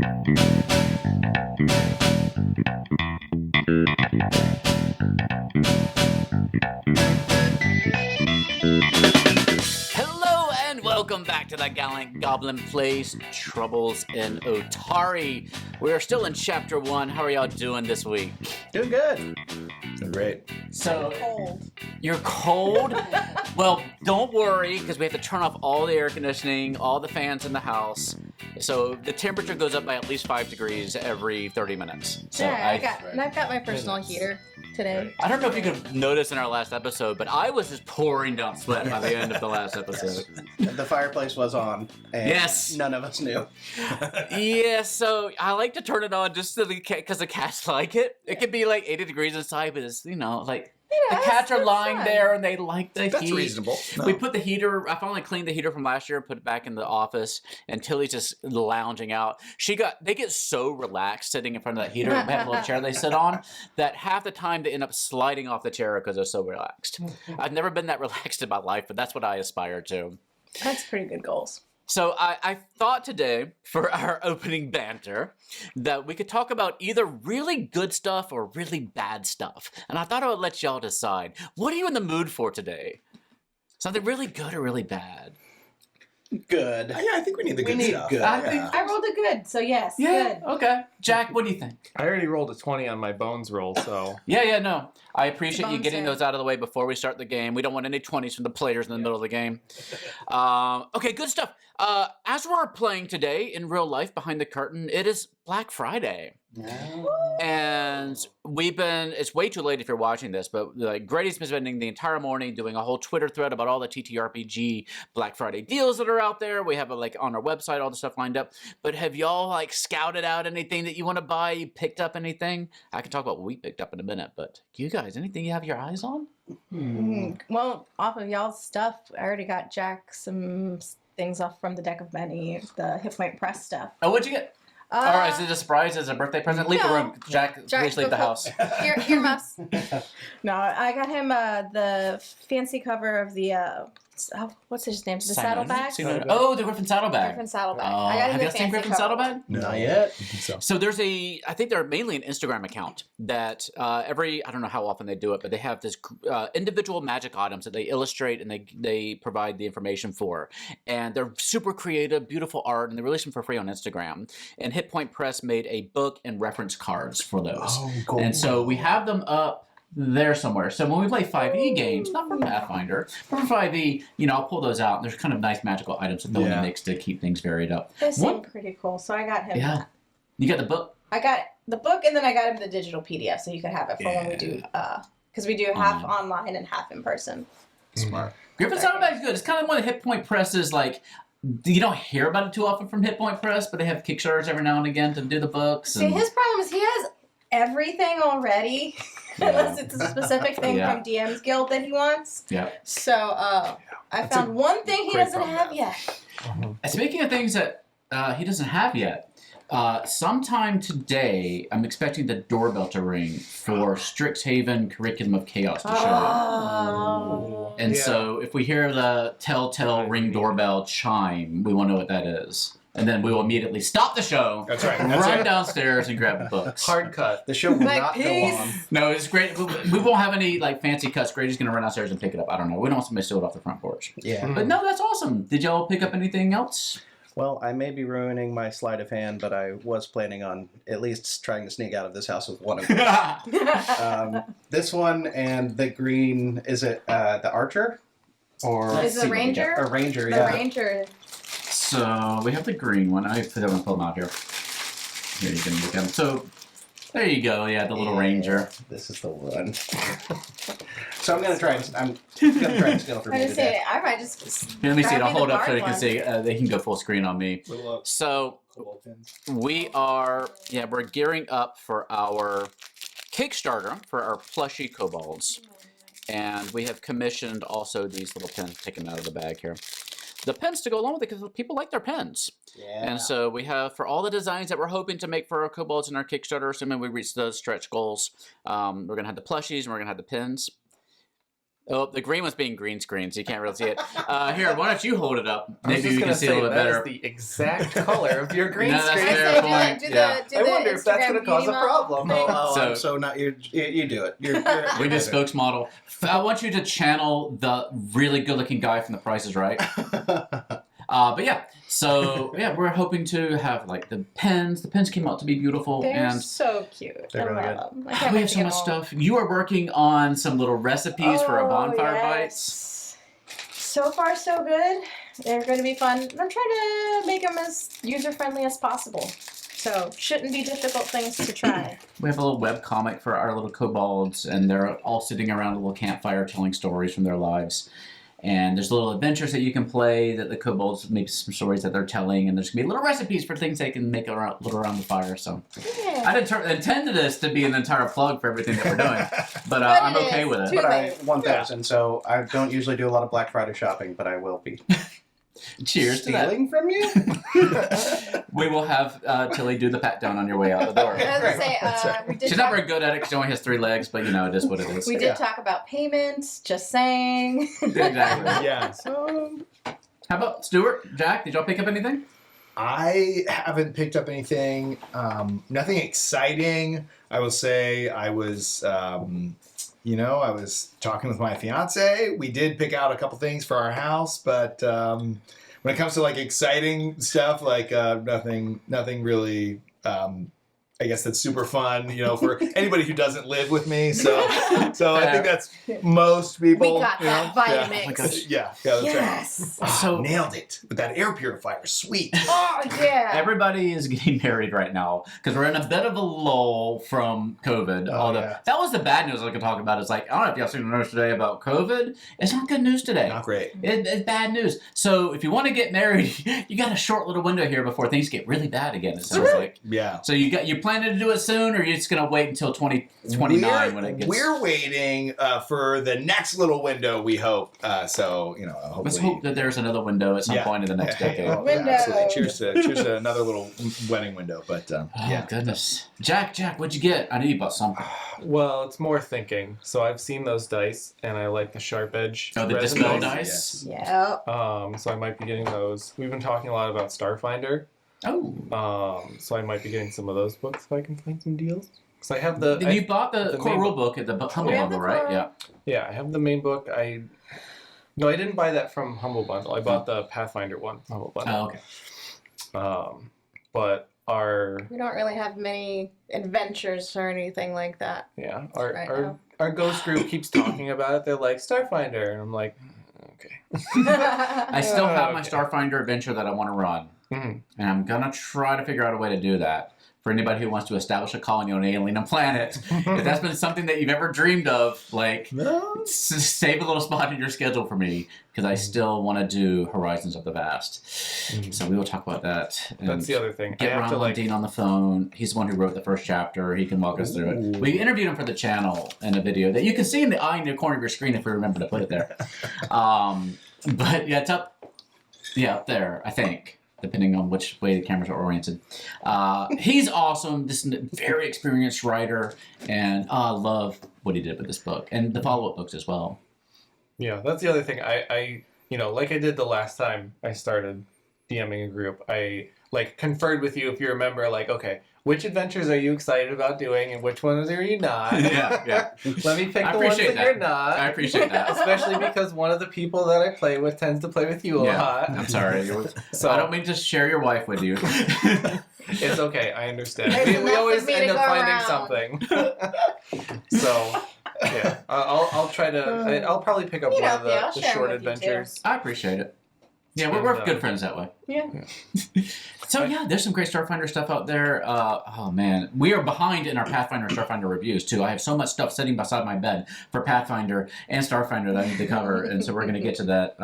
Hello and welcome back to the Gallant Goblin Plays Troubles in Otari. We are still in Chapter 1. How are y'all doing this week? Doing good. Doing great. So, Cold. you're cold? Well, don't worry, because we have to turn off all the air conditioning, all the fans in the house. So the temperature goes up by at least 5 degrees every 30 minutes. So Yeah, I've got my personal heater today. I don't know if you could notice in our last episode, but I was just pouring down sweat by the end of the last episode. The fireplace was on, and Yes. none of us knew. Yeah, so I like to turn it on just because the cats like it. It could be like 80 degrees inside, but it's, like, the cats are lying there and they like the heat. That's reasonable. No. We put the heater, I finally cleaned the heater from last year and put it back in the office, and Tilly's just lounging out. They get so relaxed sitting in front of that heater. They have a little chair they sit on that half the time they end up sliding off the chair because they're so relaxed. I've never been that relaxed in my life, but that's what I aspire to. That's pretty good goals. So I thought today, for our opening banter, that we could talk about either really good stuff or really bad stuff. And I thought I would let y'all decide. What are you in the mood for today? Something really good or really bad? Good. Yeah, I think we need the good We need stuff. good. I think- I rolled a good, so yes, Yeah, good. okay. Jack, what do you think? I already rolled a 20 on my bones roll, so... Yeah, no. I appreciate you Bones getting in. those out of the way before we start the game. We don't want any 20s from the players in the middle of the game. Okay, good stuff. As we're playing today in real life behind the curtain, it is Black Friday. And it's way too late if you're watching this, but Grady's been spending the entire morning doing a whole Twitter thread about all the TTRPG Black Friday deals that are out there. We have on our website all the stuff lined up. But have y'all scouted out anything that you want to buy? You picked up anything? I can talk about what we picked up in a minute, but you guys, anything you have your eyes on? Well, off of y'all's stuff, I already got Jack some things off from the deck of many, the hip point press stuff. Oh, what'd you get? All right, is it a surprise as a birthday present? Leave the no. room. Jack, please leave the house. Here, mouse. No, I got him the fancy cover of the what's his name? The saddlebag. Oh, the Griffin saddlebag. Griffin saddlebag. Oh, I got him have the you seen fancy Griffin cover. saddlebag? Not yet. So there's I think they're mainly an Instagram account that I don't know how often they do it, but they have this individual magic items that they illustrate and they provide the information for. And they're super creative, beautiful art, and they release them for free on Instagram. And Hit Point Press made a book and reference cards for those. Oh, cool. And so we have them up there somewhere. So when we play 5e games, not for Pathfinder, but for 5e, I'll pull those out. And there's kind of nice magical items that they'll mix to keep things varied up. They seem pretty cool, so I got him. Yeah. You got the book? I got the book, and then I got him the digital PDF, so you could have it for when we do, because we do half online and half in person. Smart. Griffin Saddlebag's good. It's kind of one of Hit Point Press's, you don't hear about it too often from Hit Point Press, but they have Kickstarters every now and again to do the books. See, his problem is he has everything already, unless it's a specific thing from DM's Guild that he wants. Yeah. So I found one thing he doesn't have yet. Speaking of things that he doesn't have yet, sometime today, I'm expecting the doorbell to ring for Strixhaven Curriculum of Chaos to show up. And so if we hear the telltale ring doorbell chime, we want to know what that is. And then we will immediately stop the show. That's right. Run downstairs and grab the books. Hard cut. The show will not go on. No, it's great. We won't have any fancy cuts. Grady's going to run downstairs and pick it up. I don't know. We don't want somebody to steal it off the front porch. Yeah. But no, that's awesome. Did y'all pick up anything else? Well, I may be ruining my sleight of hand, but I was planning on at least trying to sneak out of this house with one of them. This one and the green, is it the archer? Or Is the ranger? A ranger, The ranger. So we have the green one. I'm going to pull them out here. Here you can look at them. So there you go. Yeah, the little ranger. This is the one. So I'm gonna try and steal for I me was saying, today. I might just. Here, let me see. grab I'll me the hold up so barred you can one. see. They can go full screen on me. So we are, we're gearing up for our Kickstarter for our plushie kobolds. And we have commissioned also these little pins, taken out of the bag here. The pens to go along with it because people like their pens. Yeah. And so we have, for all the designs that we're hoping to make for our kobolds in our Kickstarter, assuming we reach those stretch goals, we're going to have the plushies and we're going to have the pins. Oh, the green was being green screen, so you can't really see it. Here, why don't you hold it up? I was Maybe just you can gonna see say a little bit that better. is the exact color of your green No, that's screen. fair point. I wonder if that's going to cause a problem. So- not you do it. You're We did spokesmodel. I want you to channel the really good-looking guy from The Price is Right. But yeah, so yeah, we're hoping to have like the pens. The pens came out to be beautiful, They're and so cute. They're really I love them. I can't we wait have to so get much home. stuff. You are working on some little recipes for a bonfire yes. So far, so good. They're going to be fun. I'm trying to make them as user-friendly as possible. So, shouldn't be difficult things to try. We have a little web comic for our little kobolds, and they're all sitting around a little campfire telling stories from their lives. And there's little adventures that you can play that the kobolds make some stories that they're telling, and there's going to be little recipes for things they can make around the fire. So Yeah. I didn't intended this to be an entire plug for everything that we're doing, but But I'm it okay is. with it. Too But I late. 1,000. So I don't usually do a lot of Black Friday shopping, but I will be. Cheers to that. Stealing from you? We will have Tilly do the pat down on your way out the door. I was going to say, That's right. we did She's not very good at it because she only has 3 legs, but you know, it is what it is. We did talk about payments, just saying. Exactly. Yeah. How about Stuart, Jack? Did y'all pick up anything? I haven't picked up anything. Nothing exciting. I will say I was, I was talking with my fiance. We did pick out a couple things for our house, but when it comes to like exciting stuff, like nothing really. I guess that's super fun, for anybody who doesn't live with me. So I think that's most people. We got that Vitamix. Oh my gosh. Yeah, that's right. Yes. So- Nailed it with that air purifier. Sweet. Oh, yeah. Everybody is getting married right now because we're in a bit of a lull from COVID. Oh, Although yeah. that was the bad news I could talk about. It's like, I don't know if y'all seen the news today about COVID. It's not good news today. Not great. It's bad news. So if you want to get married, you got a short little window here before things get really bad again. It sounds like. Yeah. So you planning to do it soon, or you're just gonna wait until 2029 when it gets? We're waiting for the next little window, we hope. Hopefully. Let's hope that there's another window at some point in the next decade. Oh, Window. absolutely. Cheers to another little wedding window. But Oh yeah. goodness, Jack, what'd you get? I knew you bought something. Well, it's more thinking. So I've seen those dice, and I like the sharp edge. Oh, the resin dispel dice. dice. Yeah. So I might be getting those. We've been talking a lot about Starfinder. Oh, So I might be getting some of those books if I can find some deals. Because I have the. you bought the the core main rule book at the Humble We have Bundle, the right? core- Yeah. Yeah, I have the main book. No, I didn't buy that from Humble Bundle. I bought the Pathfinder one from Humble Bundle. Oh, okay. But our We don't really have many adventures or anything like that. yeah Right now. our ghost group keeps talking about it. They're like Starfinder, and I'm like, okay. I still have my Okay. Starfinder adventure that I want to run, Mhm. and I'm gonna try to figure out a way to do that. For anybody who wants to establish a colony on an alien planet, if that's been something that you've ever dreamed of, like, No. save a little spot in your schedule for me, because I still want to do Horizons of the Vast. Mhm. So we will talk about that. And That's the other thing. I get have Ron to like. Lundeen on the phone. He's the one who wrote the first chapter. He can walk us through it. Ooh. We interviewed him for the channel in a video that you can see in the eye in the corner of your screen if we remember to put it there. But yeah, it's up there, I think, depending on which way the cameras are oriented. He's awesome. This is a very experienced writer, and I love what he did with this book and the follow-up books as well. Yeah, that's the other thing. I like I did the last time I started DMing a group, I like conferred with you, if you remember, like, okay, which adventures are you excited about doing and which ones are you not? Yeah. Let me pick I the ones appreciate that you're that. not. I appreciate that. Especially because one of the people that I play with tends to play with you a Yeah, lot. I'm sorry. So I don't mean to share your wife with you. it's okay. I understand. There's We enough always of me end to up go finding something. So yeah, I'll try to. I'll probably pick up You one know, of yeah, I'll the share short with you, too. adventures. I appreciate it. Yeah, And, we're good friends that way. Yeah. So yeah, there's some great Starfinder stuff out there. Oh man, we are behind in our Pathfinder and Starfinder reviews too. I have so much stuff sitting beside my bed for Pathfinder and Starfinder that I need to cover, and so we're going to get to that.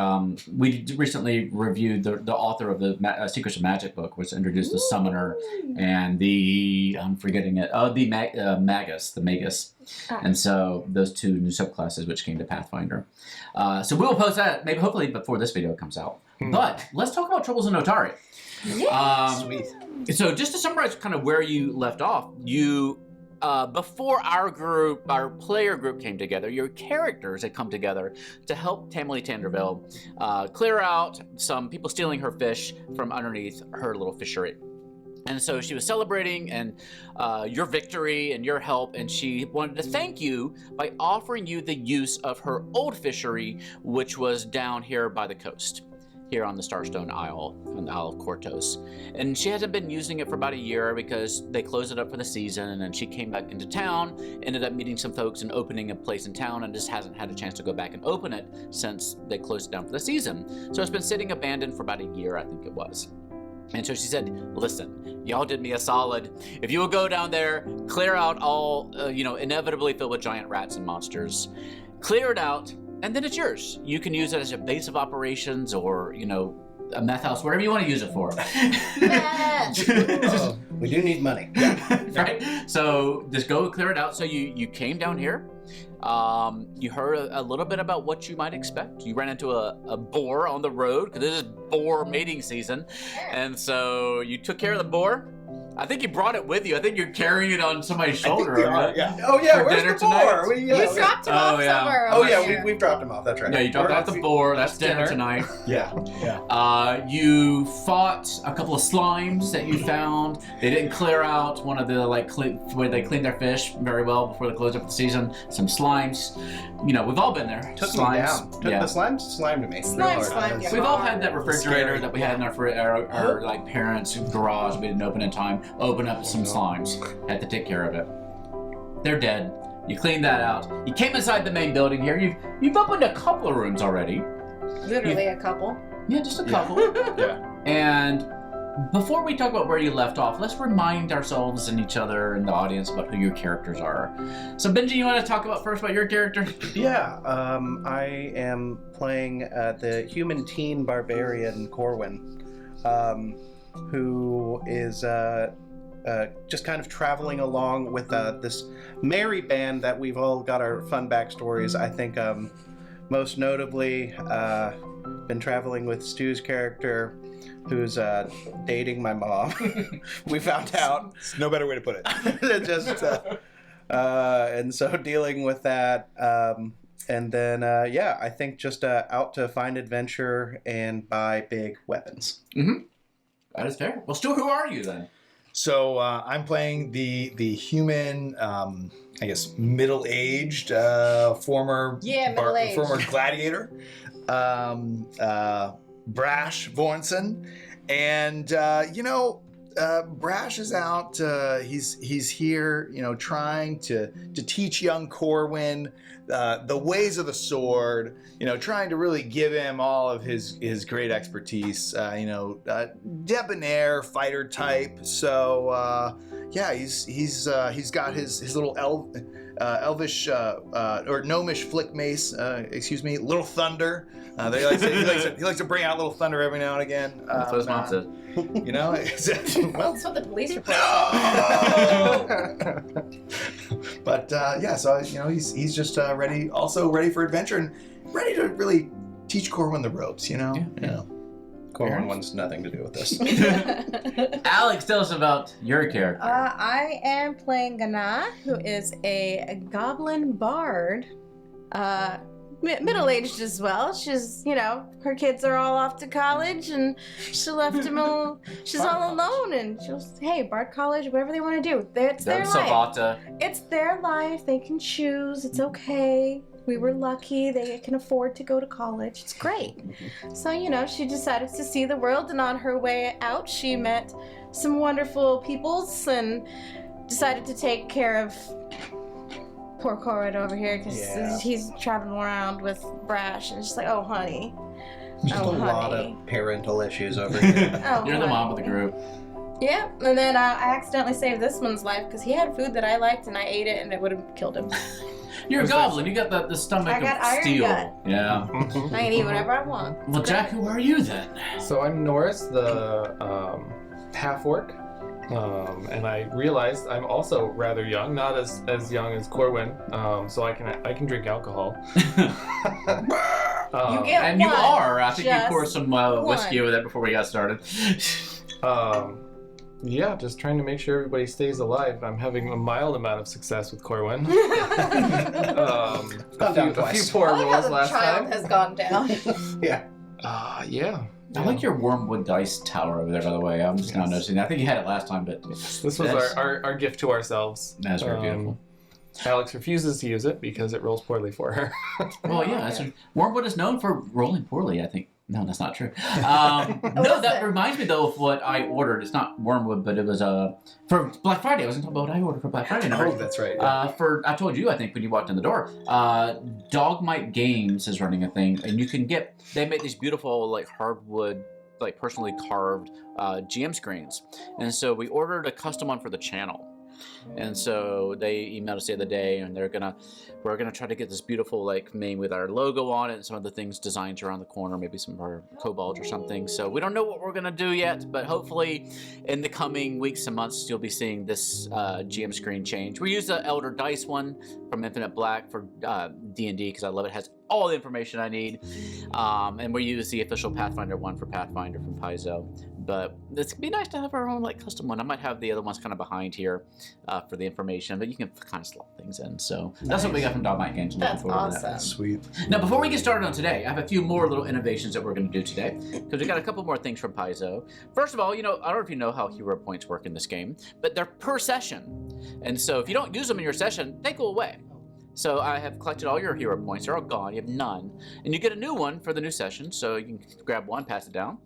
We recently reviewed the author of the Secrets of Magic book, which introduced the Summoner and the I'm forgetting it. Oh, the Magus, the Magus. And so those two new subclasses which came to Pathfinder. So we'll post that hopefully before this video comes out. But let's talk about Troubles in Otari. Sweet. So just to summarize kind of where you left off, you before our player group came together, your characters had come together to help Tamily Tanderville clear out some people stealing her fish from underneath her little fishery. And so she was celebrating your victory and your help, and she wanted to thank you by offering you the use of her old fishery, which was down here by the coast, here on the Starstone Isle, on the Isle of Kortos. And she hasn't been using it for about a year because they closed it up for the season, and then she came back into town, ended up meeting some folks and opening a place in town, and just hasn't had a chance to go back and open it since they closed it down for the season. So it's been sitting abandoned for about a year, I think it was. And so she said, listen, y'all did me a solid. If you will go down there, clear out all, inevitably filled with giant rats and monsters, clear it out, and then it's yours. You can use it as a base of operations or, a meth house, whatever you want to use it for. We do need money. Right? So just go clear it out. So you came down here. You heard a little bit about what you might expect. You ran into a boar on the road because this is boar mating season. And so you took care of the boar. I think you brought it with you. I think you're carrying it on somebody's shoulder. Yeah. Oh yeah, For where's dinner the boar? tonight? You dropped him off somewhere. Oh over yeah, here. we've dropped him off. That's right. Yeah, you dropped out the boar. That's dinner tonight. Yeah. You fought a couple of slimes that you found. They didn't clear out one of the where they cleaned their fish very well before they closed up the season. Some slimes. We've all been there. Took slimes. me down. Took the slime to me. Slime. We've all had that refrigerator Scary. that we had in our parents' garage. We didn't open in time. Open up some slimes. Had to take care of it. They're dead. You cleaned that out. You came inside the main building here. You've opened a couple of rooms already. Literally a couple. Yeah, just a couple. Yeah. And before we talk about where you left off, let's remind ourselves and each other and the audience about who your characters are. So Benji, you want to talk about first about your character? Yeah, I am playing the human teen barbarian Corwin, who is just kind of traveling along with this merry band that we've all got our fun backstories. I think most notably been traveling with Stu's character, who's dating my mom. We found out. No better way to put it. Just and so dealing with that, and then I think just out to find adventure and buy big weapons. Mm-hmm. That is fair. Well, Stu, who are you then? So I'm playing the human, I guess middle-aged former middle-aged. former gladiator, Brash Vornson, and Brash is out. He's here, trying to teach young Corwin the ways of the sword. Trying to really give him all of his great expertise. Debonair fighter type. So he's got his little elvish or gnomish flick mace. Little thunder. He likes to bring out little thunder every now and again. That's what his mom said. Well, That's what the police report said. But so he's just ready for adventure and ready to really teach Corwin the ropes. Corwin wants nothing to do with this. Alex, tell us about your character. I am playing Gana, who is a goblin bard. Middle-aged as well. She's, her kids are all off to college, and she left him she's all alone, and she'll say, hey, Bard College, whatever they want to do. It's their life. Savata. It's their life. They can choose. It's okay. We were lucky. They can afford to go to college. It's great. So, she decided to see the world, and on her way out, she met some wonderful peoples and decided to take care of poor Corwin over here because he's traveling around with Brash, and she's like, oh, honey. Just a lot of parental issues over here. Oh, You're the mom of the group. Yeah, and then I accidentally saved this one's life because he had food that I liked, and I ate it, and it would have killed him. You're a goblin. You got the stomach I got of iron steel. gut. Yeah. I can eat whatever I want. Well, Jack, who are you then? So I'm Norris, the half-orc, and I realized I'm also rather young, not as young as Corwin, so I can drink alcohol. You get And you are. I think you Just poured some whiskey over there before we got started. Yeah, just trying to make sure everybody stays alive. I'm having a mild amount of success with Corwin. Gone down a few twice. poor I like how rolls the last child time. has gone down. Yeah. Yeah. I like your wormwood dice tower over there, by the way. I'm just now noticing. I think you had it last time, but This was That's- our gift to ourselves. that's very beautiful. Alex refuses to use it because it rolls poorly for her. Well, yeah, wormwood is known for rolling poorly, I think. No, that's not true. What No, is that it? reminds me, though, of what I ordered. It's not wormwood, but it was for Black Friday. I wasn't talking about what I ordered for Black Friday. Oh, that's right. Yeah. I told you, I think, when you walked in the door, Dogmite Games is running a thing, and you can they make these beautiful, like, hardwood, like, personally carved GM screens. And so we ordered a custom one for the channel. And so they emailed us the other day, and we're gonna try to get this beautiful like name with our logo on it, and some of the things designed around the corner, maybe some of our kobolds or something. So we don't know what we're gonna do yet, but hopefully in the coming weeks and months you'll be seeing this GM screen change. We use the Elder Dice one from Infinite Black for D&D because I love it. It has all the information I need, and we use the official Pathfinder one for Pathfinder from Paizo. But it's gonna be nice to have our own like custom one. I might have the other ones kind of behind here for the information, but you can kind of slot things in. So that's what we got from Dogmite Games. I'm looking That's forward to that. awesome. Sweet. Now, before we get started on today, I have a few more little innovations that we're going to do today, because we got a couple more things from Paizo. First of all, I don't know if you know how hero points work in this game, but they're per session. And so if you don't use them in your session, they go away. So I have collected all your hero points. They're all gone. You have none. And you get a new one for the new session, so you can grab one, pass it down.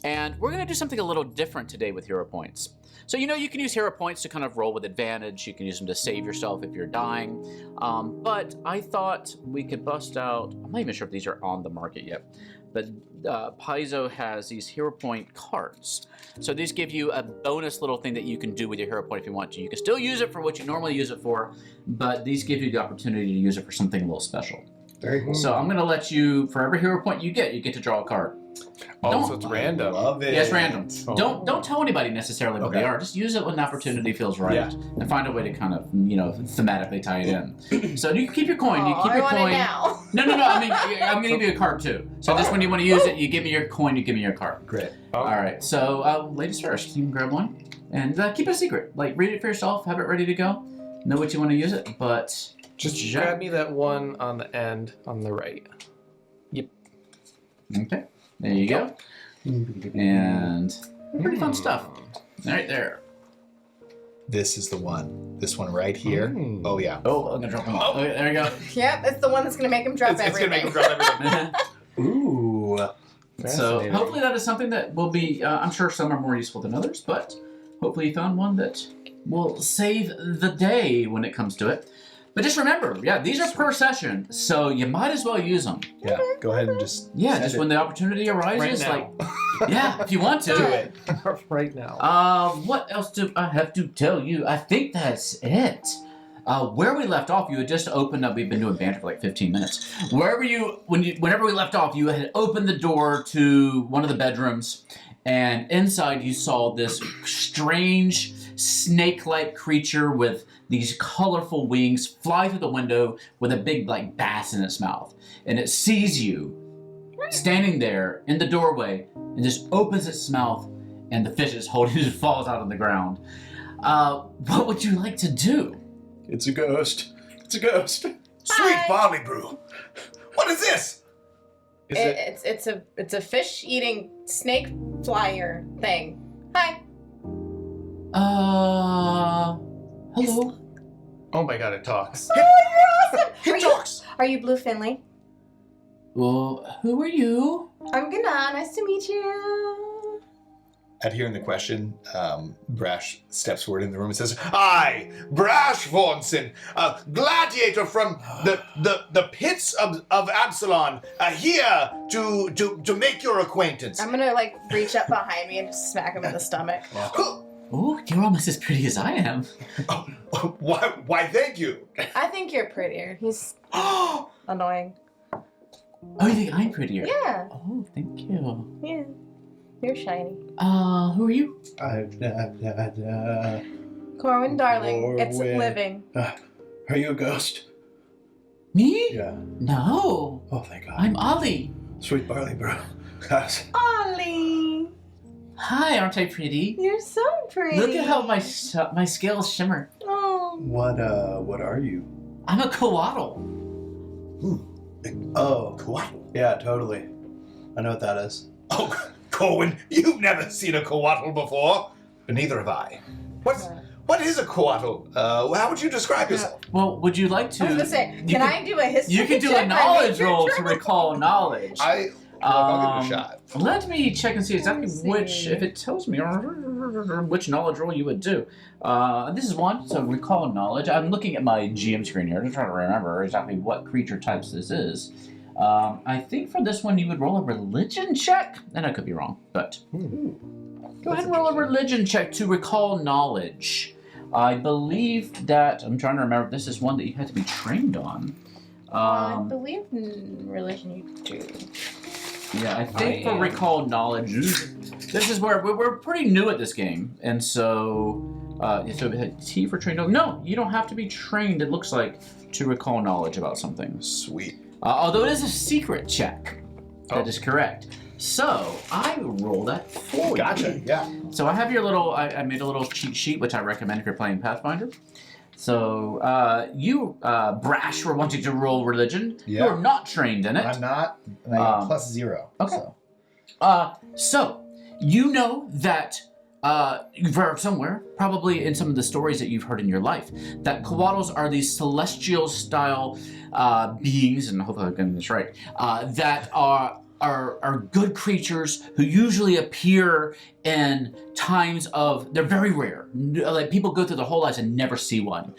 And we're going to do something a little different today with hero points. So you can use hero points to kind of roll with advantage. You can use them to save yourself if you're dying. But I thought we could bust out, I'm not even sure if these are on the market yet, but Paizo has these hero point cards. So these give you a bonus little thing that you can do with your hero point if you want to. You can still use it for what you normally use it for, but these give you the opportunity to use it for something a little special. Very cool. So I'm going to let you, for every hero point you get to draw a card. Oh, so it's random. Love it. Yeah, it's random. Oh. Don't tell anybody necessarily what they are. Just use it when the opportunity feels right, Yeah. and find a way to kind of thematically tie it in. So you can keep your coin. You Oh, keep I your want coin. it now. No. I mean, I'm gonna give you a card too. So this when you want to use it, you give me your coin. You give me your card. Great. All right. So ladies first. You can grab one and keep it a secret. Like read it for yourself. Have it ready to go. Know what you want to use it, but Just grab me that one on the end on the right. okay. There you go. And pretty fun stuff. Right there. This is the one. This one right here. Mm. Oh, yeah. Oh, I'm gonna drop them all. Okay, there you go. Yep, it's the one that's gonna make him drop It's everything. going to make him drop everything. Ooh. So Fascinating. hopefully that is something that will be, I'm sure some are more useful than others, but hopefully you found one that will save the day when it comes to it. But just remember, these are per session, so you might as well use them. Yeah, go ahead and just Yeah, send just it. when the opportunity arises, Right if you want to. Do it. right now. What else do I have to tell you? I think that's it. Where we left off, you had just opened up. We've been doing banter for like 15 minutes. Whenever we left off, you had opened the door to one of the bedrooms, and inside you saw this strange snake-like creature with these colorful wings fly through the window with a big like bass in its mouth, and it sees you standing there in the doorway and just opens its mouth, and the fish it's holding just falls out on the ground. What would you like to do? It's a ghost. It's a ghost. Hi. Sweet barley brew. What is this? Is it? It's a fish eating snake flyer thing. Hi. Hello? Oh my god, it talks. He talks. Are you Blue Finley? Well, who are you? I'm Gana. Nice to meet you. At hearing the question, Brash steps forward in the room and says, "I, Brash Vornson, a gladiator from the pits of Absalon, here to make your acquaintance." I'm gonna like reach up behind me and just smack him in the stomach. Oh, you're almost as pretty as I am. Oh, why, thank you. I think you're prettier. He's annoying. Oh, you think I'm prettier? Yeah. Oh, thank you. Yeah. You're shiny. Who are you? Corwin, darling. It's Corwin. living. Are you a ghost? Me? Yeah. No. Oh, thank God. I'm Ollie. Sweet barley brew. Ollie. Hi, aren't I pretty? You're so pretty. Look at how my scales shimmer. Oh. What are you? I'm a coatl. Oh, Coatl. yeah, totally. I know what that is. Oh, Corwin, you've never seen a coatl before. But neither have I. What is a coatl? How would you describe yourself? Well, would you like to? I was gonna say, you I do a history You can do check a by knowledge nature roll to check? recall knowledge. I'll give it a shot. Let me check and see exactly Let's which, see. if it tells me which knowledge roll you would do. This is one, so recall knowledge. I'm looking at my GM screen here to try to remember exactly what creature types this is. I think for this one you would roll a religion check, and I could be wrong, but go ahead and roll a religion check to recall knowledge. I believe that, I'm trying to remember if this is one that you had to be trained on. I believe in religion you do. Yeah, I think for recall knowledge, this is where we're pretty new at this game, and so T for trained. No, you don't have to be trained. It looks like to recall knowledge about something. Sweet. Although it is a secret check. That is correct. So I will roll that for you. Gotcha. Yeah. So I have your little. I made a little cheat sheet, which I recommend if you're playing Pathfinder. So you, Brash, were wanting to roll religion. Yeah. You're not trained in it. I'm not. And I got +0. Okay. So. So you know that you've heard somewhere, probably in some of the stories that you've heard in your life, that Coatls are these celestial style beings, and hopefully I'm getting this right, that are good creatures who usually appear in times of, they're very rare. Like people go through their whole lives and never see one.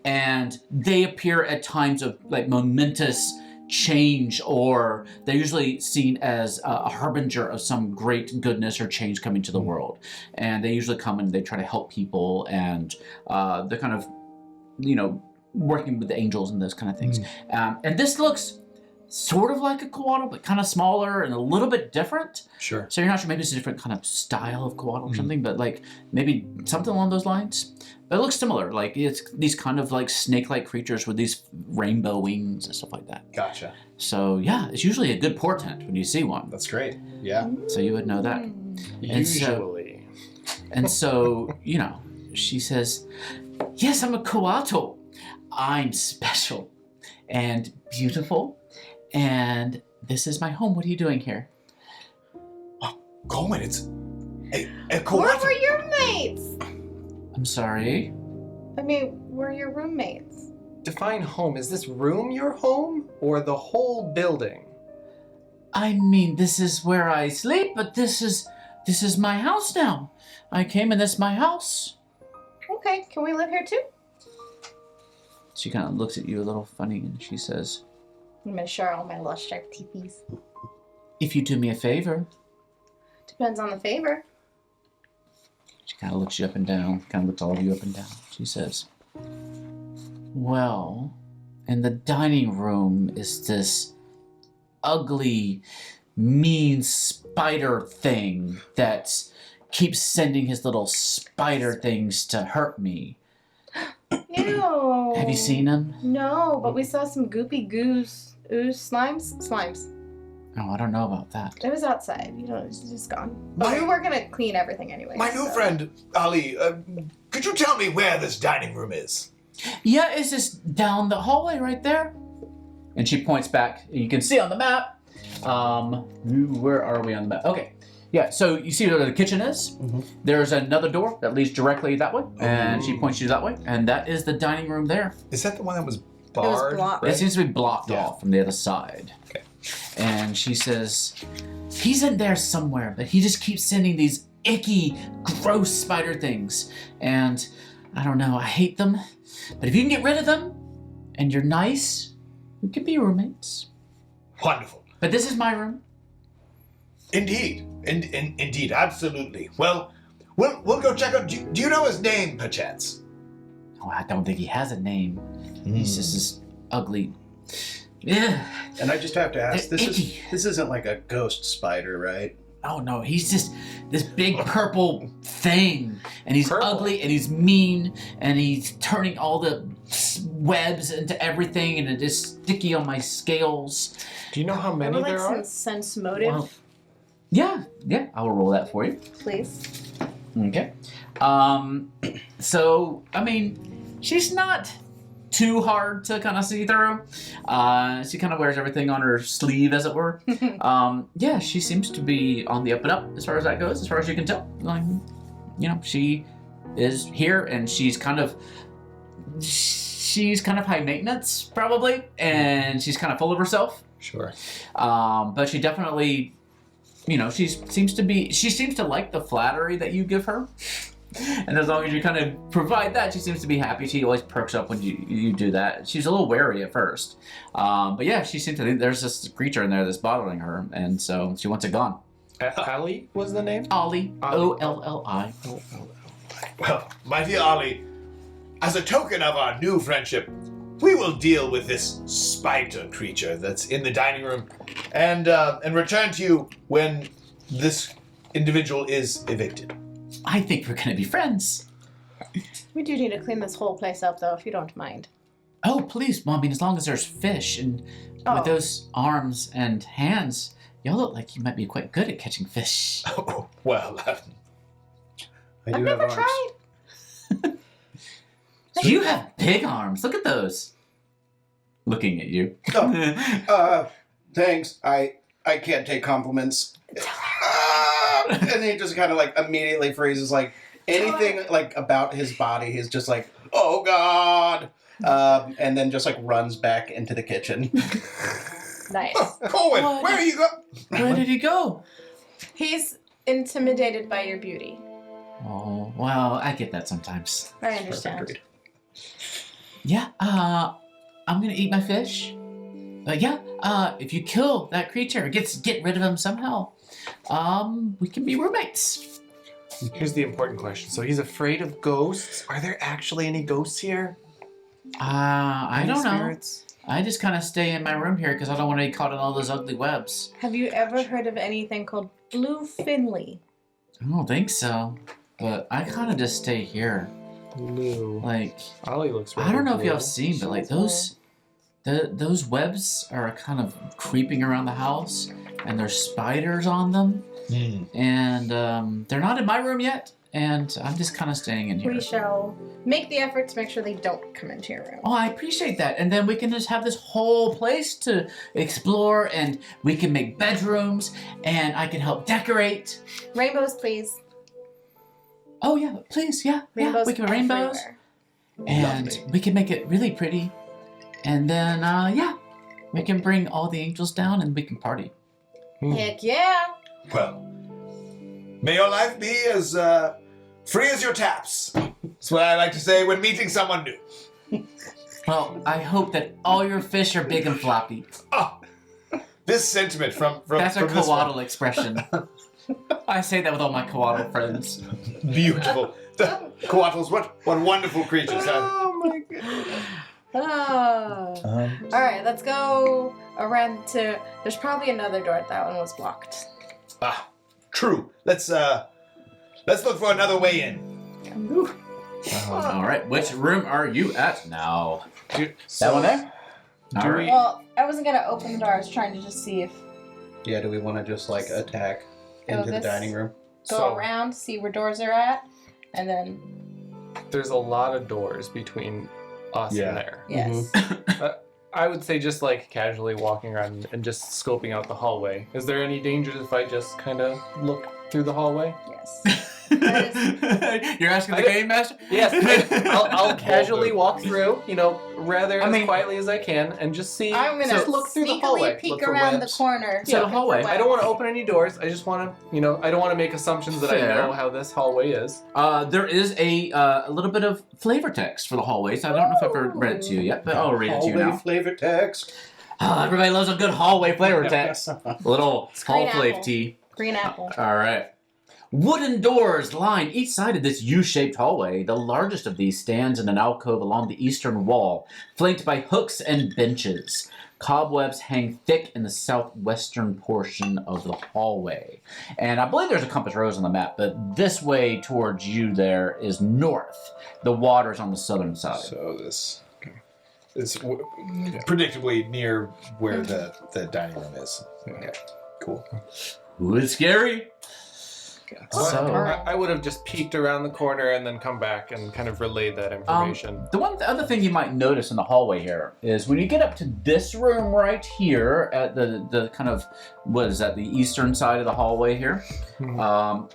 And they appear at times of like momentous change, or they're usually seen as a harbinger of some great goodness or change coming to the world. And they usually come and they try to help people, and they're kind of, working with the angels and those kind of things. And this looks sort of like a Coatl, but kind of smaller and a little bit different. Sure. So you're not sure, maybe it's a different kind of style of Coatl or something, but like maybe something along those lines. But it looks similar. Like it's these kind of like snake-like creatures with these rainbow wings and stuff like that. Gotcha. So yeah, it's usually a good portent when you see one. That's great. Yeah. So you would know that. Usually. And so, she says, yes, I'm a Coatl. I'm special and beautiful, and this is my home. What are you doing here? Corwin, it's a We're coatl. your roommates. I'm sorry. I mean, we're your roommates. Define home. Is this room your home or the whole building? I mean, this is where I sleep, but this is my house now. I came and this is my house. Okay, can we live here too? She kind of looks at you a little funny and she says, I'm gonna show her all my little sharp teethies. if you do me a favor. Depends on the favor. She kind of looks you up and down, kind of looks all of you up and down. She says, well, in the dining room is this ugly, mean spider thing that keeps sending his little spider things to hurt me. Ew. Have you seen him? No, but we saw some goopy goose slimes. Oh, I don't know about that. It was outside. It's just gone. But we were gonna clean everything anyway. My new friend, Ali, could you tell me where this dining room is? Yeah, it's just down the hallway right there. And she points back. You can see on the map. Where are we on the map? Okay. Yeah, so you see where the kitchen is? Mm-hmm. There's another door that leads directly that way. And she points you that way. And that is the dining room there. Is that the one that was It was barred? blocked. It seems to be blocked Yeah. off from the other side. Okay. And she says, he's in there somewhere, but he just keeps sending these icky, gross spider things. And I don't know, I hate them. But if you can get rid of them, and you're nice, we could be roommates. Wonderful. But this is my room. Indeed. Indeed, absolutely. Well, we'll go check out. Do you know his name, perchance? Oh, I don't think he has a name. He's just this ugly. Yeah. And I just have to ask, They're this icky. isn't like a ghost spider, right? Oh no, he's just this big purple thing, and he's Purple? ugly, and he's mean, and he's turning all the webs into everything, and it is sticky on my scales. Do you know how I many would like there some are? sense motive. Well, Yeah, I will roll that for you. Please. Okay. So, I mean, she's not too hard to kind of see through. She kind of wears everything on her sleeve, as it were. Yeah, she seems to be on the up and up as far as that goes, as far as you can tell. Like, you know, she is here, and she's kind of high maintenance, probably, and she's kind of full of herself. Sure. But she definitely, you know, she seems to like the flattery that you give her. And as long as you kind of provide that, she seems to be happy. She always perks up when you do that. She's a little wary at first. But yeah, she seems to think there's this creature in there that's bothering her, and so she wants it gone. Ali was the name? Ollie. Olli. Well, my dear Ollie, as a token of our new friendship, we will deal with this spider creature that's in the dining room and return to you when this individual is evicted. I think we're gonna be friends. We do need to clean this whole place up, though, if you don't mind. Oh, please, Mom. I mean, as long as there's fish, and with those arms and hands, y'all look like you might be quite good at catching fish. Oh, well, I I've do never have arms. tried. You have big arms. Look at those. Looking at you. Thanks. I can't take compliments. And he just kind of like immediately freezes. Like anything like about his body, he's just like, oh God, and then just like runs back into the kitchen. Nice. Cohen, where are you going? Where did he go? He's intimidated by your beauty. Oh, well, I get that sometimes. I understand. Yeah, I'm gonna eat my fish. Yeah, if you kill that creature, get rid of him somehow, we can be roommates. Here's the important question. So he's afraid of ghosts? Are there actually any ghosts here? I Any don't know. spirits? I just kind of stay in my room here because I don't want to be caught in all those ugly webs. Have you ever heard of anything called blue finley? I don't think so, but I kind of just stay here. Blue. Like, Ollie looks I don't know if blue. y'all have seen, but like those webs are kind of creeping around the house, and there's spiders on them, and they're not in my room yet, and I'm just kind of staying in here. We shall make the effort to make sure they don't come into your room. Oh, I appreciate that, and then we can just have this whole place to explore, and we can make bedrooms, and I can help decorate. Rainbows, please. Oh yeah, please, yeah, Rainbows we can rainbows, everywhere. and Lovely. we can make it really pretty, and then yeah, we can bring all the angels down, and we can party. Heck yeah. Well, may your life be as free as your taps. That's what I like to say when meeting someone new. Well, I hope that all your fish are big and floppy. Oh, this sentiment from That's a from this one. Coatl expression. I say that with all my Coatl friends. Beautiful. The Coatls, what wonderful creatures. Oh my goodness. Oh. All right, let's go around to. There's probably another door. That one was blocked. Ah, true. Let's look for another way in. All right, which room are you at now? That one there? All right. Well, I wasn't gonna open the door. I was trying to just see if Yeah, do we want to just like attack into the this- dining room? go around, see where doors are at, and then There's a lot of doors between us Yeah. and there. yes. I would say just like casually walking around and just scoping out the hallway. Is there any dangers if I just kind of look through the hallway? Yes. That You're asking the I did- game master? Yes, I'll casually walk through, rather I as mean- quietly as I can, and just see. I'm gonna just look through the sneakily hallway. peek look for around webs. the corner. So the looking for hallway. I don't want to open any doors. I just want to, I don't want to make assumptions that Fair. I know how this hallway is. There is a little bit of flavor text for the hallway, so I don't know if I've ever read it to you yet, but I'll read it to you Hallway now. flavor text. Everybody loves a good hallway flavor text. A little hall Green flavor apple. tea. Green apple. All right. Wooden doors line each side of this U-shaped hallway. The largest of these stands in an alcove along the eastern wall, flanked by hooks and benches. Cobwebs hang thick in the southwestern portion of the hallway. And I believe there's a compass rose on the map, but this way towards you there is north. The water's on the southern side. So this is predictably near where the dining room is. Okay, cool. Ooh, it's scary. I would have just peeked around the corner and then come back and kind of relayed that information. The other thing you might notice in the hallway here is when you get up to this room right here at the kind of, what is that, the eastern side of the hallway here,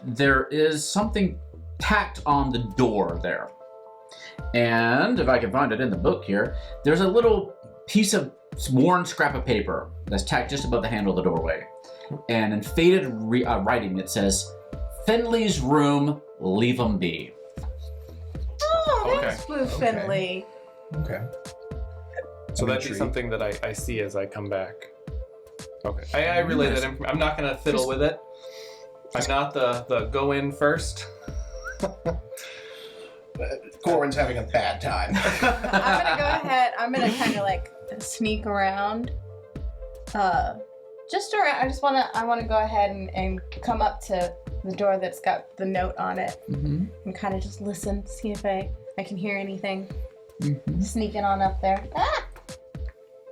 there is something tacked on the door there. And if I can find it in the book here, there's a little piece of worn scrap of paper that's tacked just above the handle of the doorway. And in faded writing it says, Finley's room, leave 'em be. Oh, thanks, Blue Finley. Okay. So that'd be something that I see as I come back. Okay. I relay that information. I'm not going to fiddle with it. I'm not the go in first. Corwin's having a bad time. I'm gonna go ahead. I'm gonna kind of like sneak around. Just around. I want to go ahead and come up to the door that's got the note on it, and kind of just listen, see if I can hear anything. Sneaking on up there. Ah!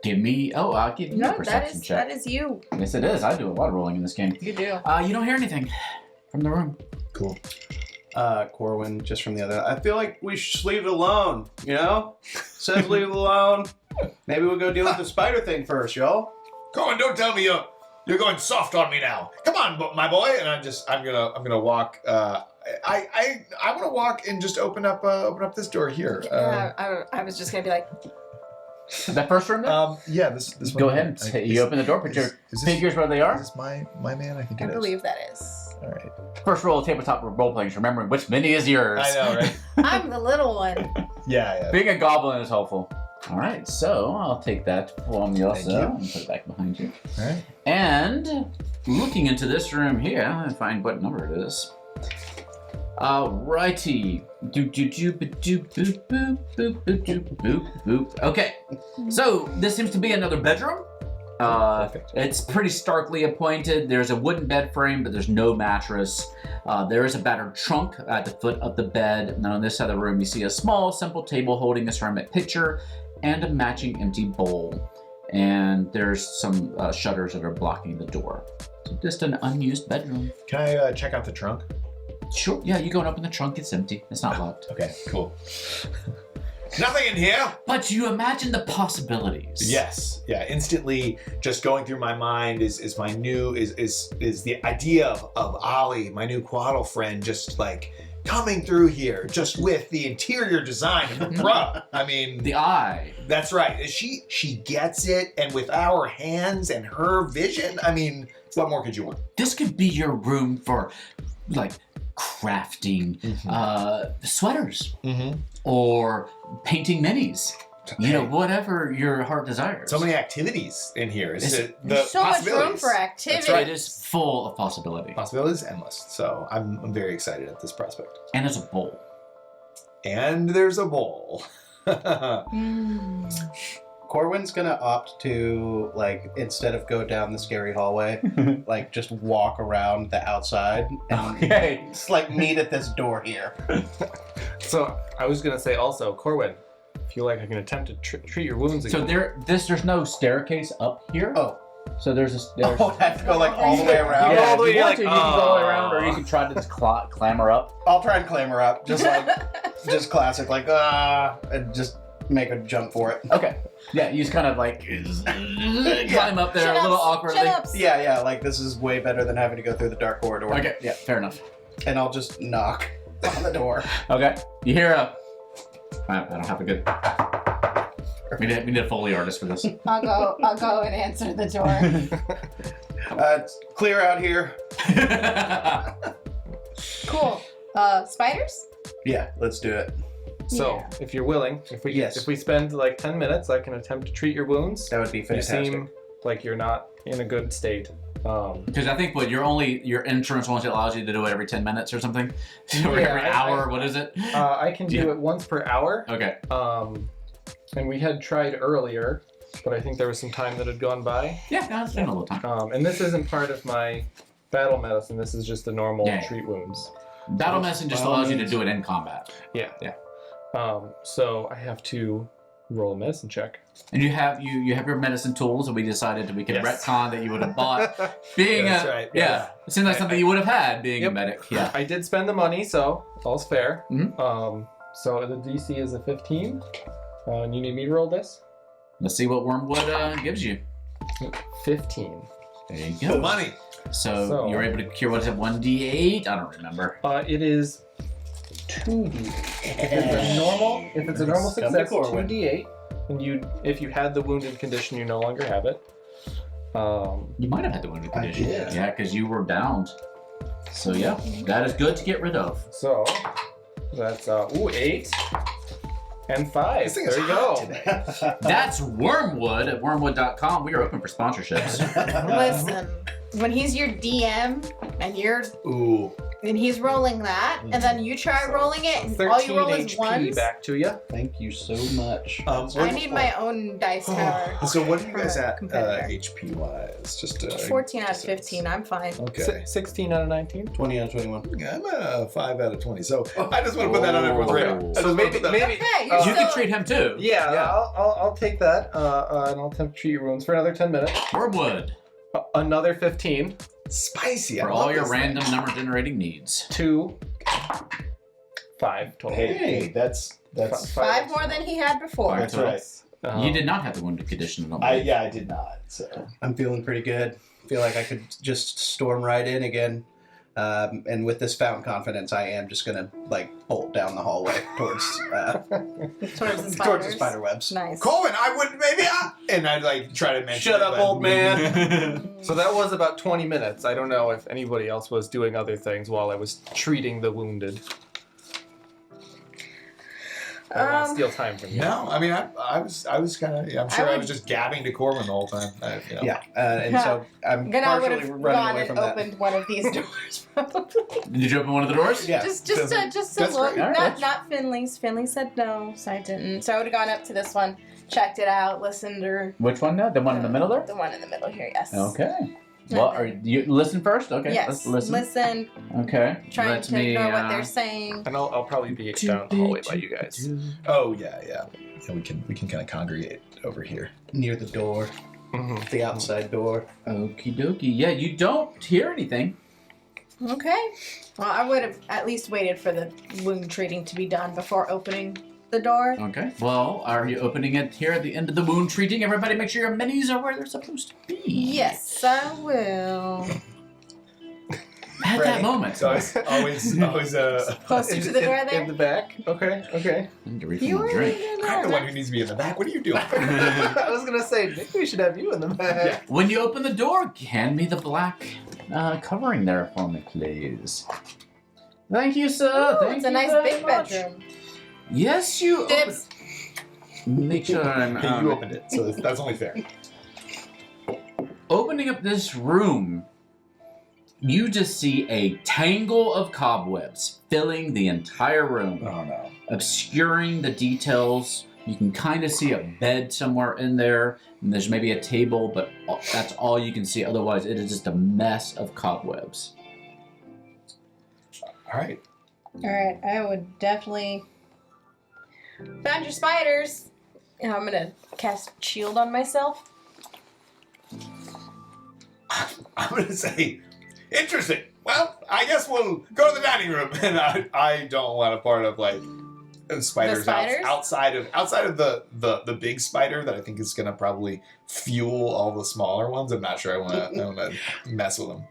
Give me. Oh, I'll give you a perception check. That is you. Yes, it is. I do a lot of rolling in this game. You do. You don't hear anything from the room. Cool. Corwin, just from the other. I feel like we should just leave it alone. You know, says leave it alone. Maybe we'll go deal with the spider thing first, y'all. Corwin, don't tell me you're going soft on me now. Come on, my boy. And I'm gonna walk. I want to walk and just open up this door here. I was just gonna be like. That first room there? Yeah, this one. Go ahead. You open the door, put your figures where they are. Is this my man? I think it is. I believe that is. All right. First rule of tabletop role playing is remembering which mini is yours. I know, right? I'm the little one. Yeah. Being a goblin is helpful. All right, so I'll take that from you also and put it back behind you. All right. And looking into this room here, and find what number it is. Alrighty. Okay, so this seems to be another bedroom. It's pretty starkly appointed. There's a wooden bed frame, but there's no mattress. There is a battered trunk at the foot of the bed. And then on this side of the room, you see a small, simple table holding a ceramic pitcher and a matching empty bowl. And there's some shutters that are blocking the door. So just an unused bedroom. Can I check out the trunk? Sure. Yeah, you go and open the trunk. It's empty. It's not locked. Okay, cool. Nothing in here. But you imagine the possibilities. Yes. Yeah. Instantly, just going through my mind is the idea of Ollie, my new Coatl friend, just like coming through here, just with the interior design. Bruh. I mean, the eye. That's right. She gets it, and with our hands and her vision, I mean, what more could you want? This could be your room for, like, crafting sweaters or painting minis. You know, whatever your heart desires. So many activities in here. There's so much room for activity. That's right. It is full of possibility. Possibilities endless. So I'm very excited at this prospect. And there's a bowl. And there's a bowl. Corwin's gonna opt to, like, instead of go down the scary hallway, like, just walk around the outside and just, like, meet at this door here. So I was gonna say also, Corwin, if you like, I can attempt to treat your wounds again. So there's no staircase up here. Oh. So there's I have to go, like, all the way around? Yeah, all the way, you want like, to, you can go all the way around, or you can try to just clamber up. I'll try and clamber up, just like, just classic, like, and just make a jump for it. Okay. Yeah, you just kind of like climb up there a little awkwardly. Yeah, like this is way better than having to go through the dark corridor. Okay, yeah, fair enough. And I'll just knock on the door. Okay. You hear a... I don't have a good... We need a Foley artist for this. I'll go and answer the door. It's clear out here. Cool. Spiders? Yeah, let's do it. So, if you're willing, if we spend like 10 minutes, I can attempt to treat your wounds. That would be fantastic. You seem like you're not in a good state. Because I think your insurance only allows you to do it every 10 minutes or something. Or every hour. What is it? I can do it once per hour. Okay. And we had tried earlier, but I think there was some time that had gone by. Yeah, that's been a little time. And this isn't part of my battle medicine. This is just the normal treat wounds. Battle medicine just allows you to do it in combat. Yeah. So I have to Roll a medicine check. And you have your medicine tools, and we decided that we could Yes. retcon that you would have bought. Being That's a right, yeah. yeah. It seems like something you would have had being a Yep. medic. Yeah. I did spend the money, so all's fair. Mhm. So the DC is a 15. And you need me to roll this? Let's see what Wormwood gives you. 15. There you The go. money. So you're able to cure what is it? 1d8? I don't remember. It is 2d8. If it's a normal Come to success, Corwin. 2d8. And if you had the wounded condition, you no longer have it. You might have had the wounded I condition. did. Yeah, because you were downed. So yeah, that is good to get rid of. So that's 8 and 5. This thing is There you hot go. today. That's Wormwood at wormwood.com. We are open for sponsorships. Listen, when he's your DM and he's rolling that, and then you try rolling it, and all 13 you roll is HP ones. back to you. Thank you so much. I need my own dice tower. So what are you from guys a at competitor. HP wise? Just 14 out of 15. I'm fine. Okay. 16 out of 19. 20 out of 21. Yeah, I'm a 5 out of 20. So I just want to put that on everyone's radar. I just So wanna maybe, put that- maybe Okay, you're You still... can treat him too. yeah, I'll take that, and I'll attempt to treat your wounds for another 10 minutes. Wormwood Another 15. spicy. I for love all your this thing. random number generating needs. 2, 5 total. Hey, that's 5 more than he had before. That's right. You did not have the wounded condition. I did not. So I'm feeling pretty good. Feel like I could just storm right in again. And with this found confidence, I am just gonna bolt down the hallway towards Towards the spiders. towards the spider webs. Nice. Colin, I would maybe. And I'd try to mention. Shut it, up, but- old man. So that was about 20 minutes. I don't know if anybody else was doing other things while I was treating the wounded. I don't want to steal time from you. No, I mean I was kind of. I'm sure I was just gabbing to Corbin the whole time. Yeah, and so I'm Then I would partially have running gone away and from that. opened one of these doors, probably. Did you open one of the doors? Yeah, just to that's look. great. Not Finley's. Finley said no, so I didn't. So I would have gone up to this one, checked it out, listened, or Which one now? The one in the middle there? the one in the middle here. Yes. Okay. Well, are you listen first? Okay. Yes. Let's listen. Okay. Trying Let to me, know what they're saying. And I'll probably be down the hallway by you guys. Oh yeah. And we can kind of congregate over here. Near the door, the outside door. Okie dokie. Yeah, you don't hear anything. Okay. Well, I would have at least waited for the wound treating to be done before opening the door. Okay. Well, are you opening it here at the end of the wound treating? Everybody make sure your minis are where they're supposed to be. Yes, I will. At that Ready? moment. So it's always Closer to the door In there. the back? Okay. I need to refill You my were drink. I'm the one who needs to be in the back. What are you doing? I was going to say, maybe we should have you in the back. When you open the door, hand me the black covering there for me, please. Thank you, sir. Ooh, Thank it's a you nice very big much. bedroom. Yes, you. Dibs. Make sure I'm you opened it, so that's only fair. opening up this room. You just see a tangle of cobwebs filling the entire room, Oh no. obscuring the details. You can kind of see a bed somewhere in there, and there's maybe a table, but that's all you can see. Otherwise, it is just a mess of cobwebs. All right. Alright, I would definitely. Found your spiders. And I'm gonna cast shield on myself. I'm gonna say, interesting. Well, I guess we'll go to the dining room, and I don't want a part of spiders, spiders? outside of the big spider that I think is gonna probably fuel all the smaller ones. I'm not sure I want to mess with them.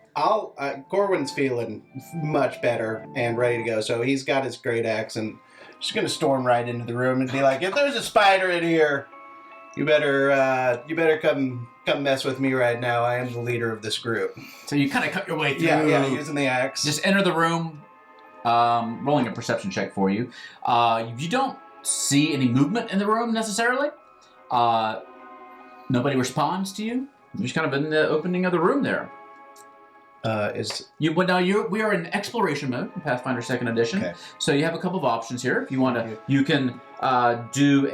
Corwin's feeling much better and ready to go, so he's got his great axe and just gonna storm right into the room and be like, "If there's a spider in here, you better come mess with me right now. I am the leader of this group." So you kind of cut your way through. Yeah, using the axe. Just enter the room. Rolling a perception check for you. You don't see any movement in the room necessarily. Nobody responds to you. You're just kind of in the opening of the room there. We are in exploration mode in Pathfinder 2nd Edition. Okay. So you have a couple of options here. If you want to, you can do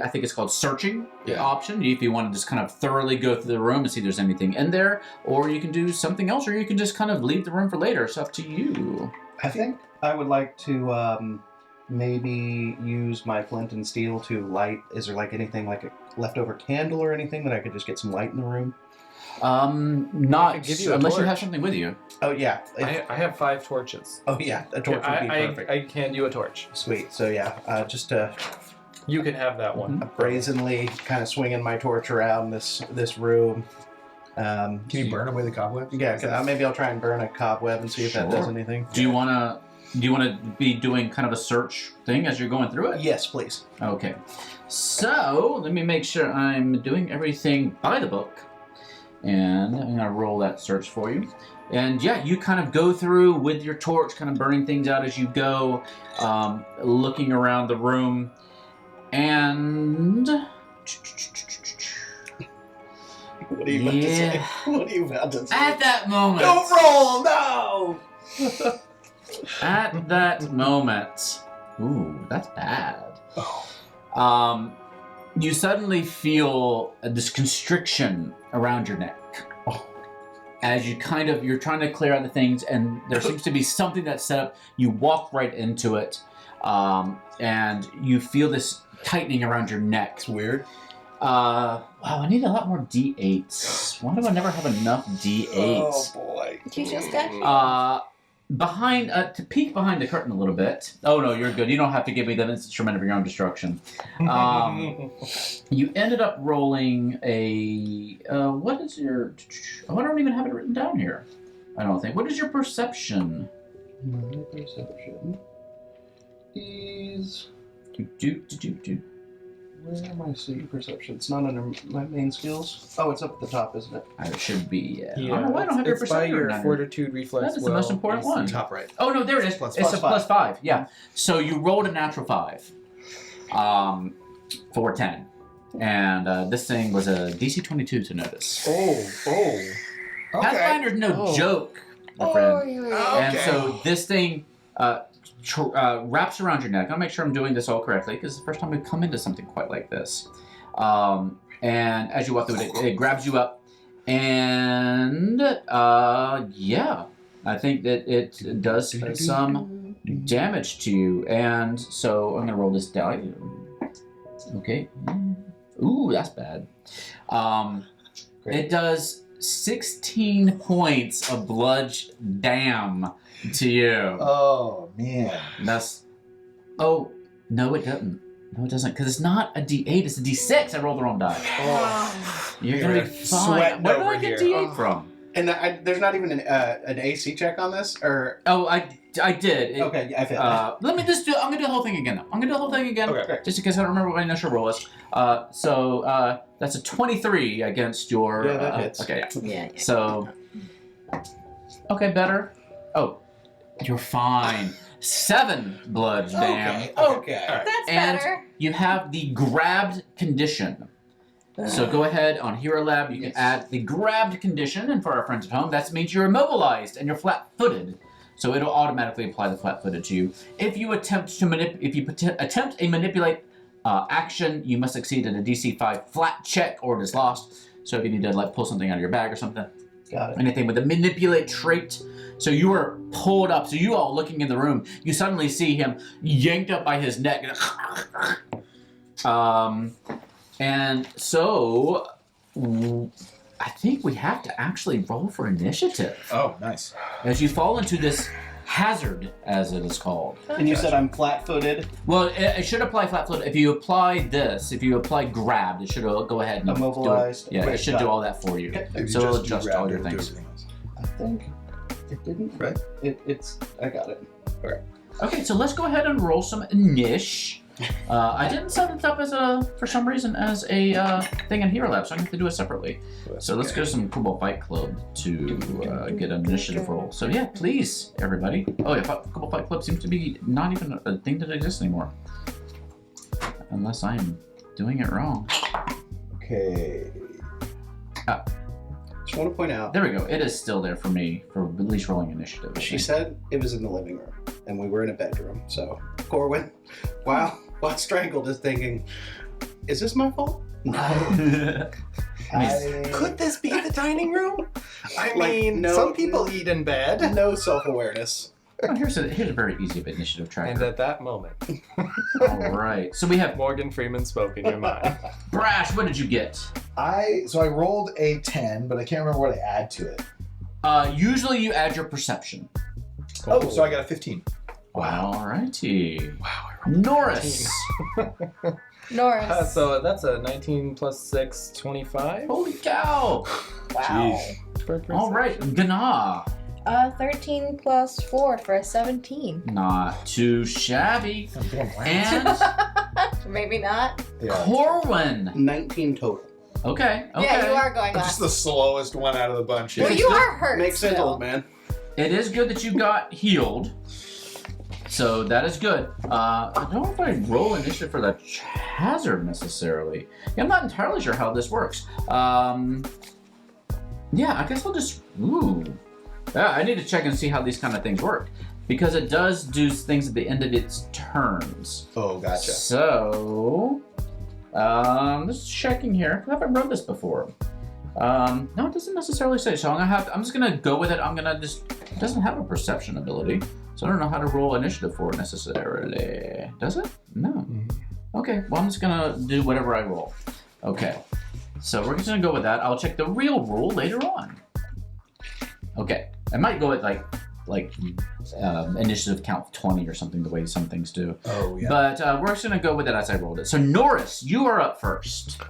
I think it's called searching option. If you want to just kind of thoroughly go through the room and see if there's anything in there, or you can do something else, or you can just kind of leave the room for later. It's up to you. I think I would like to maybe use my flint and steel to light. Is there like anything like a leftover candle or anything that I could just get some light in the room? Not give you a unless you torch. have something with you. Oh yeah. I have 5 torches. Oh yeah, a torch would be perfect. I hand you a torch. Sweet. So yeah, just You can have that one. brazenly kind of swinging my torch around this room. Can you burn away the cobwebs? Yeah, maybe I'll try and burn a cobweb and see if that does Sure. anything. Do you want to be doing kind of a search thing as you're going through it? Yes, please. Okay. So let me make sure I'm doing everything by the book, and I'm gonna roll that search for you. And yeah, you kind of go through with your torch, kind of burning things out as you go, looking around the room, and What are you about to say? What are you about to say? at that moment, Don't roll! No! at that moment, ooh, that's bad. Oh. You suddenly feel this constriction around your neck. As you're trying to clear out the things, and there seems to be something that's set up. You walk right into it, and you feel this tightening around your neck. It's weird. Wow, I need a lot more D8s. Why do I never have enough D8s? boy. You just got To peek behind the curtain a little bit. Oh no, you're good. You don't have to give me that instrument of your own destruction. You ended up rolling a. What is your? Oh, I don't even have it written down here. I don't think. What is your perception? My perception is. Where am I seeing perception? It's not under my main skills. Oh, it's up at the top, isn't it? It should be. I Yeah, don't know why I don't have your it's by perception your written down here. fortitude reflex. That is the most important AC. one. Top right. Oh no, there it is. Plus It's five. a plus 5. Yeah. So you rolled a natural 5, for 10, and this thing was a DC 22 to notice. Okay. Pathfinder's no Oh. joke, my friend. Okay. And so this thing wraps around your neck. I'll make sure I'm doing this all correctly because it's the first time we've come into something quite like this. And as you walk through it, it grabs you up, and yeah, I think that it does some damage to you. And so I'm gonna roll this die. Okay. Ooh, that's bad. It does 16 points of bludge damn to you. Oh, man. That's. Oh, no, it doesn't. No, it doesn't, because it's not a D8, it's a D6. I rolled the wrong die. You're gonna be fine. sweating Where did I over get here. D8 from? And there's not even an AC check on this, or Oh, I did. okay, yeah, I feel. Let me just do. I'm gonna do the whole thing again. Though. I'm gonna do the whole thing again, Okay. just in case I don't remember what my initial roll is. So that's a 23 against your. Yeah, that hits. Okay, yeah. Yeah. So. Okay, better. Oh, you're fine. 7 bludge damn. Okay. That's And better. you have the grabbed condition. So go ahead on Hero Lab. You can add the grabbed condition, and for our friends at home, that means you're immobilized and you're flat-footed. So it'll automatically apply the flat-footed to you. If you attempt a manipulate action, you must succeed in a DC 5 flat check, or it is lost. So if you need to like pull something out of your bag or something, Got it. anything with a manipulate trait. So you are pulled up. So you all looking in the room, you suddenly see him yanked up by his neck. And so I think we have to actually roll for initiative Oh, nice. as you fall into this hazard, as it is called. And you said I'm flat-footed, Well, it should apply flat-footed. If you apply this, if you apply grabbed, it should go ahead and immobilized. do it. Yeah, it Wait, should got do it. all that for you. Maybe So it'll just adjust grab all it your and do things. everything else. I think it didn't. Right. It's. I got it. Okay, so let's go ahead and roll some niche. I didn't set it up for some reason, as a thing in Hero Lab, so I'm going to have to do it separately. So let's go to some Kobold Fight Club to get an initiative roll. So yeah, please, everybody. Oh yeah, Kobold Fight Club seems to be not even a thing that exists anymore. Unless I'm doing it wrong. Okay. Just want to point out. There we go. It is still there for me, for at least rolling initiative. I She think. said it was in the living room, and we were in a bedroom. So Corwin, wow, while strangled, is thinking, "Is this my fault?" No. Could this be the dining room? I Like, mean, no- some people eat in bed. No self-awareness. Oh, here's a very easy initiative And tracker. at that moment, All right. So we have Morgan Freeman spoke in your mind. Brash. What did you get? I rolled a 10, but I can't remember what I add to it. Usually you add your perception. Oh, so I got a 15. All righty. Wow. Norris. Norris. So that's a 19 plus 6, 25. Holy cow. Wow. All right. Gana. 13 plus 4 for a 17. Not too shabby. I'm doing well. And Maybe not. Corwin. 19 total. Okay. Yeah, you are going I'm just last. the slowest one out of the bunch. Well, you are hurt. Makes sense, still. old man. It is good that you got healed. So that is good. I don't know if I roll initiative for the hazard necessarily. Yeah, I'm not entirely sure how this works. Yeah, I guess I'll just. Ooh. I need to check and see how these kind of things work. Because it does do things at the end of its turns. Oh, gotcha. So. Just checking here. I haven't run this before. No, it doesn't necessarily say. So I'm just gonna go with it. It doesn't have a perception ability. So I don't know how to roll initiative for it necessarily. Does it? No. Okay, well I'm just gonna do whatever I roll. Okay. So we're just gonna go with that. I'll check the real rule later on. Okay. I might go with like initiative count 20 or something, the way some things do. Oh, yeah. But we're just gonna go with it as I rolled it. So Norris, you are up first.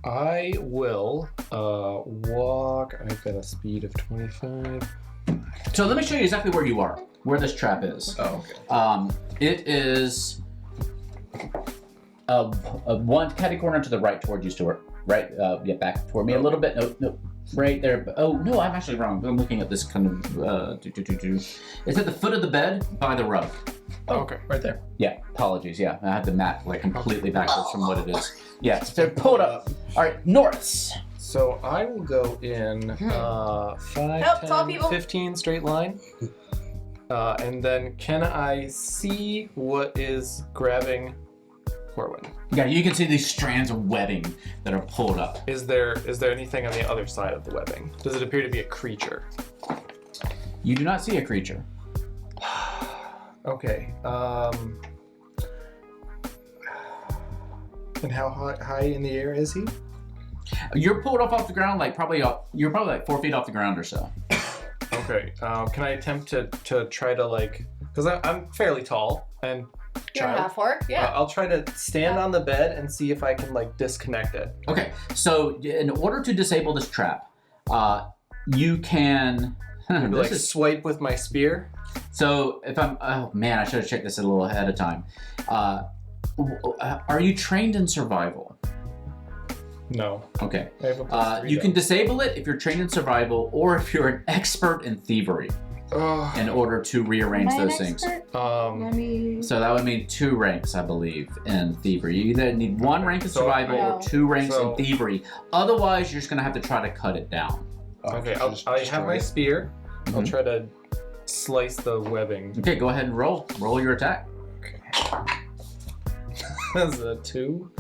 I will walk. I've got a speed of 25. So let me show you exactly where you are, where this trap is. Oh, okay. It is one catty corner to the right toward you, Stuart. Right, yeah, back toward me a little bit. No, right there. Oh no, I'm actually wrong. I'm looking at this kind of. It's at the foot of the bed by the rug. Oh, Okay. right there. Yeah, apologies. Yeah, I had the map like completely backwards from what it is. Yeah, so pull it up. All right, Norris. So I will go in 5, Help, 10, tall people. 15 straight line. And then can I see what is grabbing Corwin? Yeah, you can see these strands of webbing that are pulled up. Is there anything on the other side of the webbing? Does it appear to be a creature? You do not see a creature. Okay. And how high in the air is he? You're pulled off the ground, you're probably like 4 feet off the ground or so. Okay. Can I attempt to try to because I'm fairly tall and You're child. half orc, yeah. I'll try to stand on the bed and see if I can disconnect it. Okay, so in order to disable this trap, you can. Maybe swipe with my spear. So if I'm, oh man, I should have checked this a little ahead of time. Are you trained in survival? No. Okay. I have a +3 You though. can disable it if you're trained in survival, or if you're an expert in thievery, in order to rearrange Am I an those things. expert? Um, Let me... So that would mean 2 ranks, I believe, in thievery. You either need 1 rank in So- survival or 2 ranks So- in thievery. Otherwise, you're just gonna have to try to cut it down. okay. Just I have destroy my it. spear. I'll Mhm. try to slice the webbing. Okay, go ahead and roll. Roll your attack. That's a 2.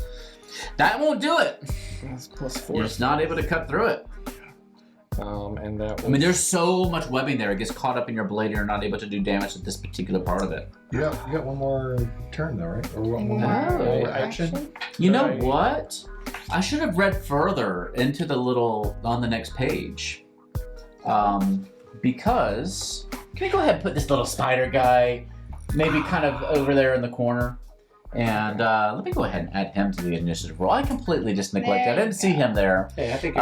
That won't do it. That's +4. You're just not able to cut through it. And that was... I mean, there's so much webbing there. It gets caught up in your blade, and you're not able to do damage to this particular part of it. You got one more turn though, right? Or one more No. action? You know Right. what? I should have read further into the little on the next page. Because can we go ahead and put this little spider guy maybe kind of over there in the corner? And let me go ahead and add him to the initiative roll. I completely just neglected. I There didn't see him there. Hey, I think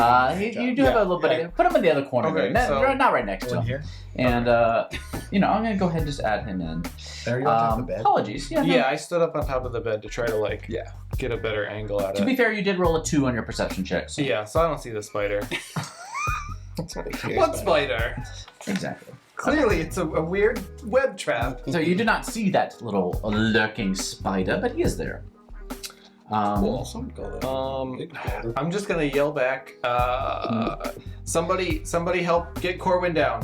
You do have a little bit. Of, put him in the other corner. Okay, there. so- Not right next to One him. here. And I'm gonna go ahead and just add him in. There you go on top of the bed. Apologies. Yeah. no. Yeah, I stood up on top of the bed to try to get a better angle at To it. be fair, you did roll a 2 on your perception check. So. Yeah, so I don't see the spider. Okay, What spider? Exactly. Clearly, it's a weird web trap. So you do not see that little lurking spider, but he is there. Cool. Some call that big spider. I'm just gonna yell back. Somebody help get Corwin down.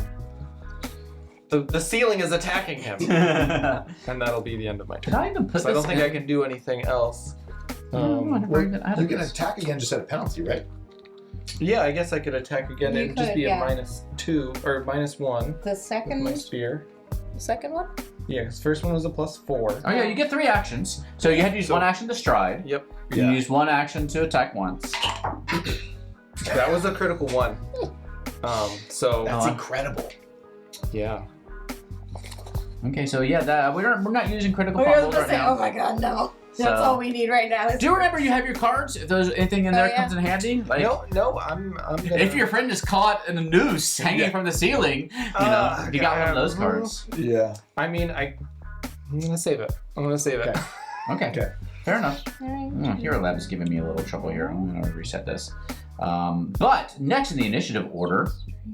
The ceiling is attacking him, and that'll be the end of my Did turn. I even put So this I don't think in? I can do anything else. No, I never even added You can this. attack again just at a penalty, right? Yeah, I guess I could attack again. You It'd just could, be yeah. a -2 or -1 The with second... my spear. The second one? Yeah, his first one was a +4. Oh yeah, you get 3 actions. So you had to use 1 action to stride. Yep. You use 1 action to attack once. That was a critical one. So That's incredible. yeah. Okay, so yeah, we're not using critical I was combos gonna right say, now. oh my god, no. So- That's all we need right now. Is Do you remember you have your cards? If there's anything in there yeah. comes in handy, like No, I'm gonna... if your friend is caught in a noose hanging from the ceiling, you got one of those cards. Yeah. I mean, I'm gonna save it. Okay. Fair enough. Alright. Hero Lab is giving me a little trouble here. I'm gonna reset this. But next in the initiative order,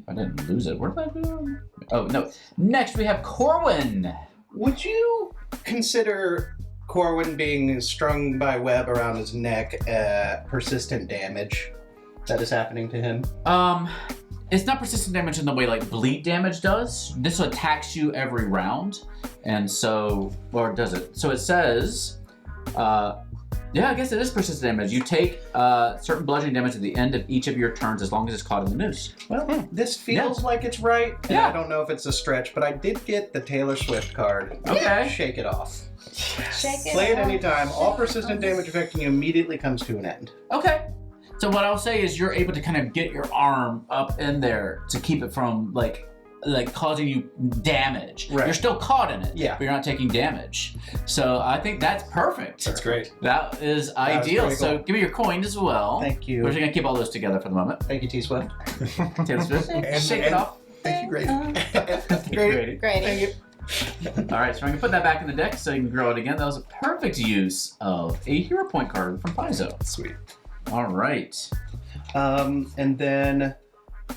I didn't lose it. Where did I go? Oh no. Next we have Corwin. Would you consider Corwin being strung by web around his neck persistent damage that is happening to him? It's not persistent damage in the way like bleed damage does. This attacks you every round, and so, or does it? So it says, yeah, I guess it is persistent damage. You take certain bludgeoning damage at the end of each of your turns as long as it's caught in the noose. Well, this feels like it's right, and Yeah. I don't know if it's a stretch, but I did get the Taylor Swift card. Okay. Shake it off. Shake it Play at off. any time. All persistent damage affecting you immediately comes to an end. Okay. So what I'll say is you're able to kind of get your arm up in there to keep it from like causing you damage. Right. You're still caught in it, Yeah. but you're not taking damage. So I think that's perfect. That's great. That is ideal. pretty So cool. give me your coin as well. Thank you. We're just gonna keep all those together for the moment. Thank you, T-Swift. Taylor Swift, And- shake it and- off. Thank you, Grady. Grady. Great. Thank you. All right, so I'm gonna put that back in the deck so you can grow it again. That was a perfect use of a hero point card from Paizo. Sweet. All right. And then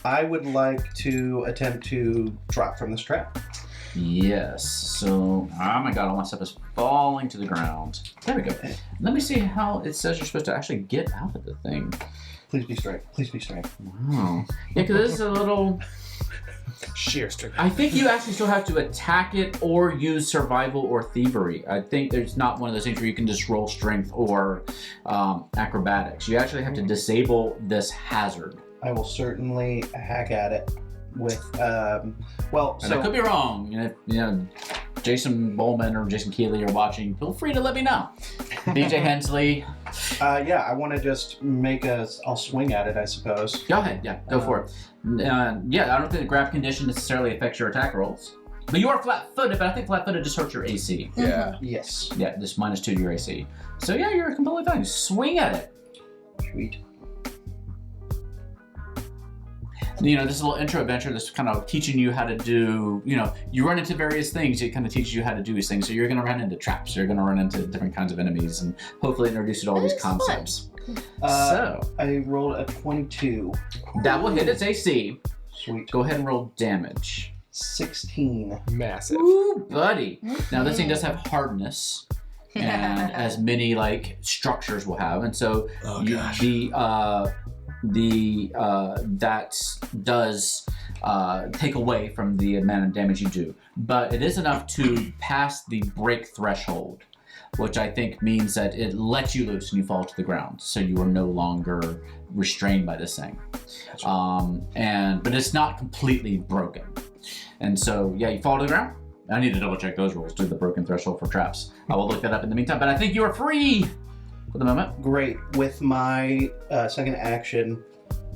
I would like to attempt to drop from this trap. Yes. So, oh my god, all my stuff is falling to the ground. There we go. Let me see how it says you're supposed to actually get out of the thing. Please be straight. Please be straight. Wow. Yeah, because this is a little. Sheer strength. I think you actually still have to attack it or use survival or thievery. I think there's not one of those things where you can just roll strength or acrobatics. You actually have to disable this hazard. I will certainly hack at it with, well, And I could be wrong. And if, Jason Bowman or Jason Keeley are watching, feel free to let me know. BJ Hensley, yeah, I want to just I'll swing at it, I suppose. go ahead. Yeah, go for it. Yeah, I don't think the grab condition necessarily affects your attack rolls. But you are flat-footed, but I think flat-footed just hurts your AC. Yeah. Yes. Yeah, this -2 to your AC. So yeah, you're completely fine. Swing at it. Sweet. This little intro adventure that's kind of teaching you how to do, you run into various things. It kind of teaches you how to do these things. So you're going to run into traps. You're going to run into different kinds of enemies and hopefully introduce you to all these That's fun. concepts. So I rolled a 22. That will hit its AC. Sweet. Go ahead and roll damage. 16. Massive. Ooh, buddy. Now this thing does have hardness. And as many structures will have. And so that does take away from the amount of damage you do. But it is enough to pass the break threshold, which I think means that it lets you loose and you fall to the ground. So you are no longer restrained by this thing. But it's not completely broken. And so, yeah, you fall to the ground. I need to double check those rules, do the broken threshold for traps. I will look that up in the meantime, but I think you are free for the moment. Great. With my second action,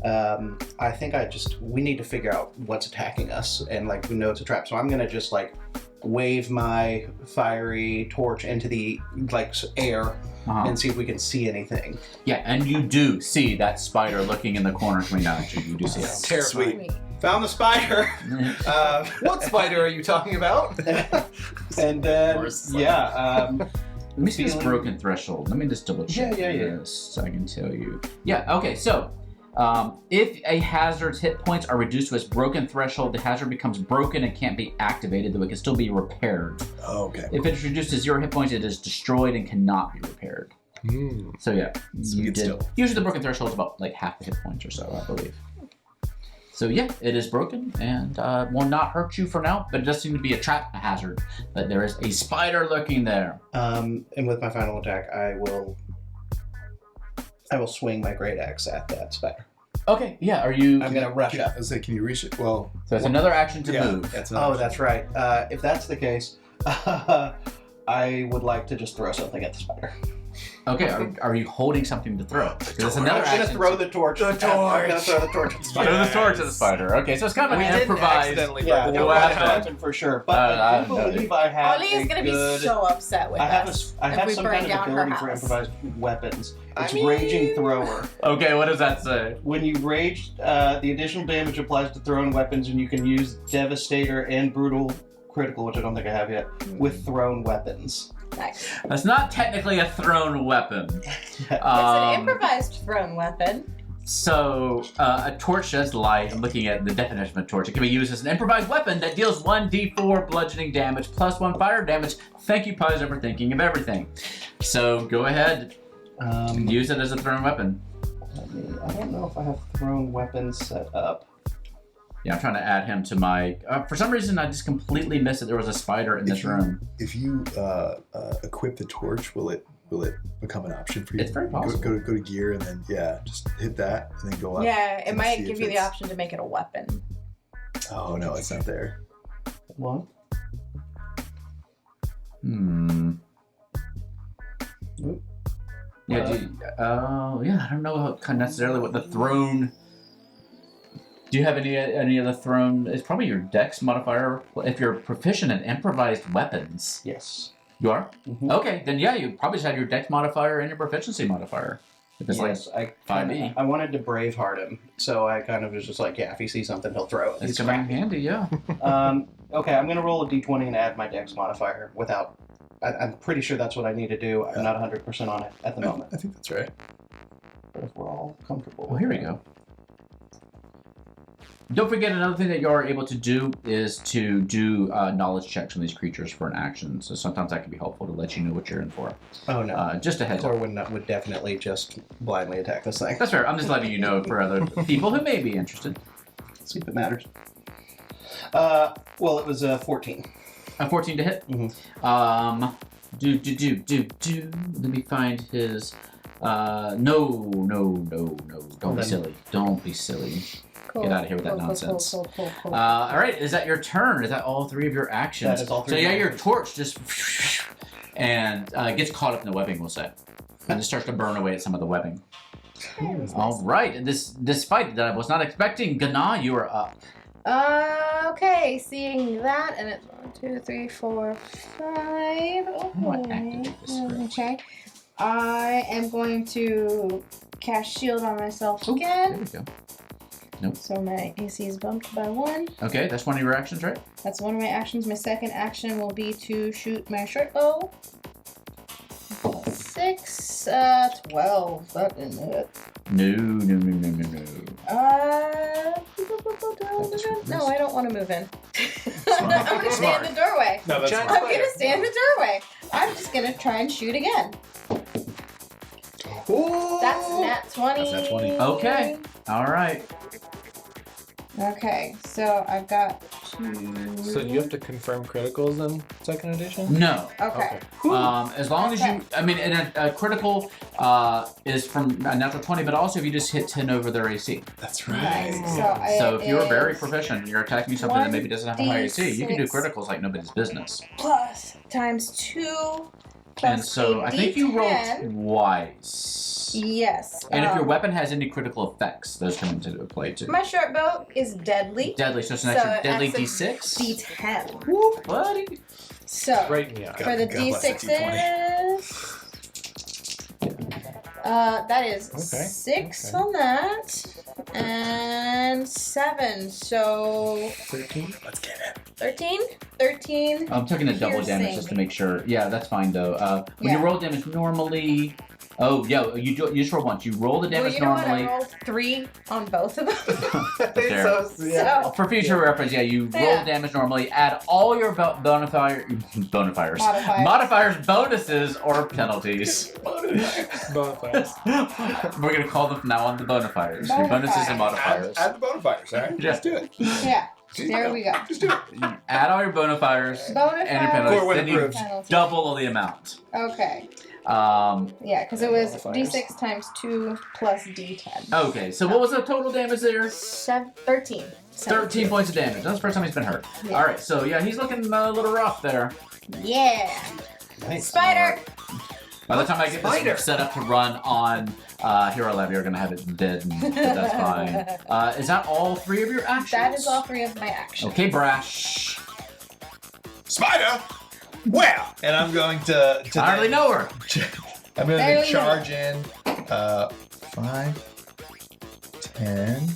I think we need to figure out what's attacking us, and we know it's a trap. So I'm gonna just wave my fiery torch into the air and see if we can see anything. Yeah, and you do see that spider looking in the corner coming down at you. You do see it. Terrifying. Sweet. Found the spider. What spider are you talking about? And then course. Let me see this Feeling- broken threshold. Let me just double check Yeah. this so I can tell you. Yeah, okay, so if a hazard's hit points are reduced to its broken threshold, the hazard becomes broken and can't be activated, though it can still be repaired. Okay. If it is reduced to 0 hit points, it is destroyed and cannot be repaired. So yeah, Sweet still. Usually the broken threshold is about half the hit points or so, I believe. So yeah, it is broken and will not hurt you for now, but it does seem to be a trap hazard. But there is a spider lurking there. and with my final attack, I will swing my great axe at that spider. Okay, yeah. Are you? I'm gonna rush up. I was like, can you reach it? Well, So it's another action to move. That's Oh, that's right. If that's the case, I would like to just throw something at the spider. Okay, are you holding something to throw? Because it's another I'm gonna action. throw the torch. I'm gonna throw the torch at the spider. Throw the torch at the spider. Okay, so it's kind of we an didn't improvised. accidentally Yeah, break that the what would happened? happen for sure. But I I do believe I have Ollie is a gonna good... be so upset with I have us. I if have we some burn kind of down her ability for house. improvised weapons. I It's mean- Raging Thrower. Okay, what does that say? When you rage, the additional damage applies to thrown weapons, and you can use Devastator and Brutal Critical, which I don't think I have yet, with thrown weapons. Nice. That's not technically a thrown weapon. It's an improvised thrown weapon. So, a torch does light. I'm looking at the definition of a torch. It can be used as an improvised weapon that deals 1d4 bludgeoning damage plus 1 fire damage. Thank you, Pies, for thinking of everything. So, go ahead. Use it as a thrown weapon. I don't know if I have thrown weapons set up. Yeah, I'm trying to add him to my... for some reason, I just completely missed that there was a spider in this room. If you equip the torch, will it become an option for you? It's very possible. Go to gear and then just hit that and then go up. Yeah, it and might see give if you the it's- option to make it a weapon. Oh no, it's not there. What? Oop. Yeah, yeah, I don't know necessarily what the thrown... Do you have any other thrown? It's probably your dex modifier if you're proficient in improvised weapons. Yes. You are? Mhm. Okay, then yeah, you probably just have your dex modifier and your proficiency modifier. If it's Yes, like I 5e. I wanted to Braveheart him, so I kind of was just like, yeah, if he sees something, he'll throw it. it's He's coming in crappy. handy, yeah. Okay, I'm gonna roll a d20 and add my dex modifier without. I'm pretty sure that's what I need to do. I'm not 100% on it at the moment. I think that's right. But if we're all comfortable. Well, here we go. Don't forget, another thing that you are able to do is to do knowledge checks on these creatures for an action. So sometimes that can be helpful to let you know what you're in for. Oh no. Just a heads up. Thor would definitely just blindly attack this thing. That's fair. I'm just letting you know for other people who may be interested. See if it matters. Well, it was 14. A 14 to hit. Mhm. Let me find his. No. Don't be silly. Don't be silly. Cool. Get out of here with that nonsense. Cool. All right, is that your turn? Is that all 3 of your actions? That is all 3 So of yeah, my your actions. torch just and gets caught up in the webbing, we'll say, and it starts to burn away at some of the webbing. All right, and this fight that I was not expecting, Gana, you are up. Okay, seeing that, and it's 1, 2, 3, 4, 5. want to activate this first. Okay. I am going to cast shield on myself There again. we go. So my AC is bumped by 1. Okay, that's one of your actions, right? That's one of my actions. My second action will be to shoot my short bow. 6, 12. That didn't hit. No. No, I don't want to move in. I'm gonna stay in the doorway. No, that's Giant I'm fine. gonna stay in the doorway. I'm just gonna try and shoot again. That's nat 20. That's nat 20. Okay. All right. Okay, so I've got 2. So do you have to confirm criticals in second edition? No. Okay. As long as you, I mean, and a critical is from a natural 20, but also if you just hit 10 over their AC. That's Nice. right. So if you're very is proficient and you're attacking something that maybe doesn't have a high AC, you can do 1d6. criticals like nobody's business. Plus times 2 plus And so a I think you rolled D10. twice. Yes. And if your weapon has any critical effects, those come into play too. My short bow is deadly. Deadly, so it's an So extra deadly that's a D6. D10. Whoop, buddy. So Right in the eye. for the God bless it, D6s, that is Okay, 6 okay. on that, and 7. So 13? Let's get it. 13. 13. I'm taking a double damage Piercing. just to make sure. Yeah, that's fine though. When you Yeah. roll damage normally, oh yeah, you just roll once. You roll the Well, damage you know what? normally. I rolled 3 on both of them. There. So For future reference, yeah, you roll Yeah. damage normally, add all your modifiers, Modifiers. bonuses, or penalties. Bonfires. We're gonna call them from now on the bonafires. Your bonuses and modifiers. Add the bonfires, all right? Yeah. Let's do it. yeah, there we go. Just do it. You add all your bonafires and your Bonafires. penalties, Core win then you approved. Penalty. double the amount. Okay. Yeah, because it was Modifiers. D6 times 2 plus D10. Okay, so what was the total damage there? 13. 13 points of damage. That's the first time he's been hurt. Yeah. All right, so yeah, he's looking a little rough there. Yeah. Nice. Spider. By the time I get this set up to run on Hero Lab, you're going to have it dead, but that's fine. Is that all 3 of your actions? That is all 3 of my actions. Okay, Brash. Spider, where? And I'm going to I hardly know her. I'm going to Barely charge in 5, 10,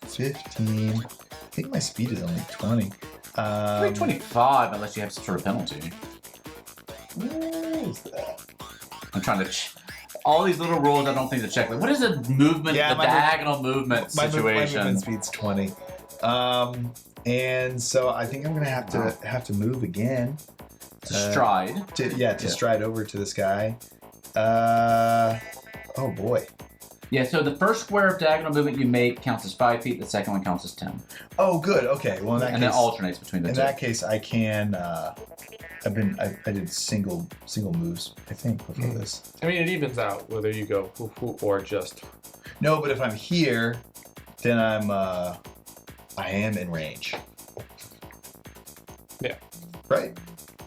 15. I think my speed is only 20. 325, unless you have some sort of penalty. Where is that? I'm trying to... all these little rules I don't think to check. Like, what is the movement, Yeah, the my diagonal movement My situation? movement speed's 20. And so I think I'm gonna have to move again. To stride. To stride over to this guy. Oh boy. Yeah, so the first square of diagonal movement you make counts as 5 feet. The second one counts as 10. Oh, good. Okay. Well, in that And case, it alternates between the in two. that case, I can. I did single moves. I think before this. I mean, it evens out whether you go or just. No, but if I'm here, then I am in range. Yeah. Right.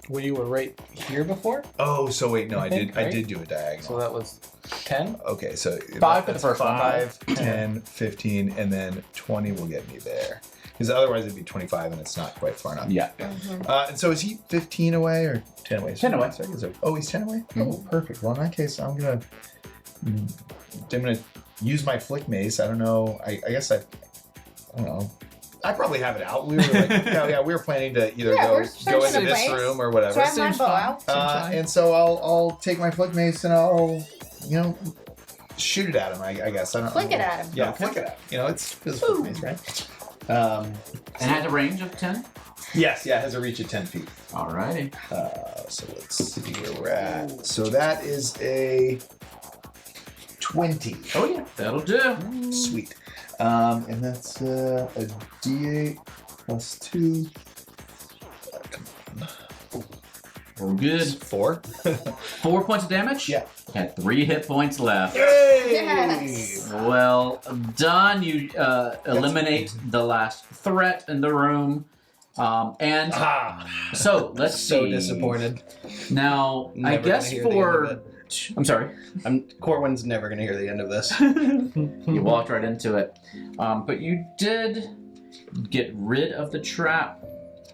Well, you were right here before, Oh, so wait, no, I think, did. I right? did do a diagonal. so that was 10. Okay, so 5 for the first one. 5, 10, 15, and then 20 will get me there. Because otherwise it'd be 25 and it's not quite far enough. Yeah. And so is he 15 away or 10 away? 10 away. Oh, he's 10 away? Mhm. Oh, perfect. Well, in that case, I'm gonna use my flick mace. I don't know. I guess I don't know. I probably have it out. We were like, we were planning to either Yeah, go we're into searching this a place. room or whatever. So I have my bow out. And so I'll take my flick mace and I'll, shoot it at him. I guess I don't. Flick it at him. Yeah, flick it at him. It's flick mace, right? And has a range of 10? Yes, yeah, it has a reach of 10 feet. Alrighty. So let's see where we're at. So that is a 20. Oh yeah, that'll do. Sweet. And that's a D8 plus 2. Come on. We're good. 4. 4 points of damage? Yeah. Had 3 hit points left. Yes. Well done. You eliminate the last threat in the room. And so let's So see. disappointed. Now, Never I gonna guess hear the end for. of I'm sorry. Corwin's never gonna hear the end of this. You walked right into it. But you did get rid of the trap.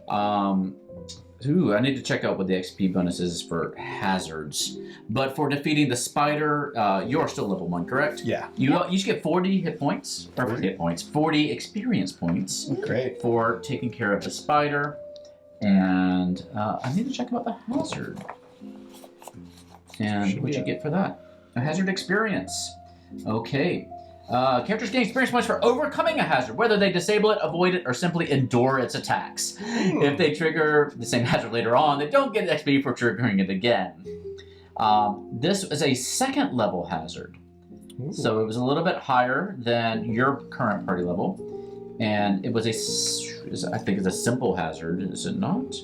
I need to check out what the XP bonus is for hazards. But for defeating the spider, you're still level 1, correct? Yeah. You should get 40 hit points. Or hit points. 40 experience points Great. for taking care of the spider. And I need to check out the hazard. And what'd you get for that? A hazard experience. Okay. Characters gain experience points for overcoming a hazard, whether they disable it, avoid it, or simply endure its attacks. If they trigger the same hazard later on, they don't get XP for triggering it again. This is a 2nd level hazard. Ooh. So it was a little bit higher than your current party level. And it was I think it's a simple hazard, is it not?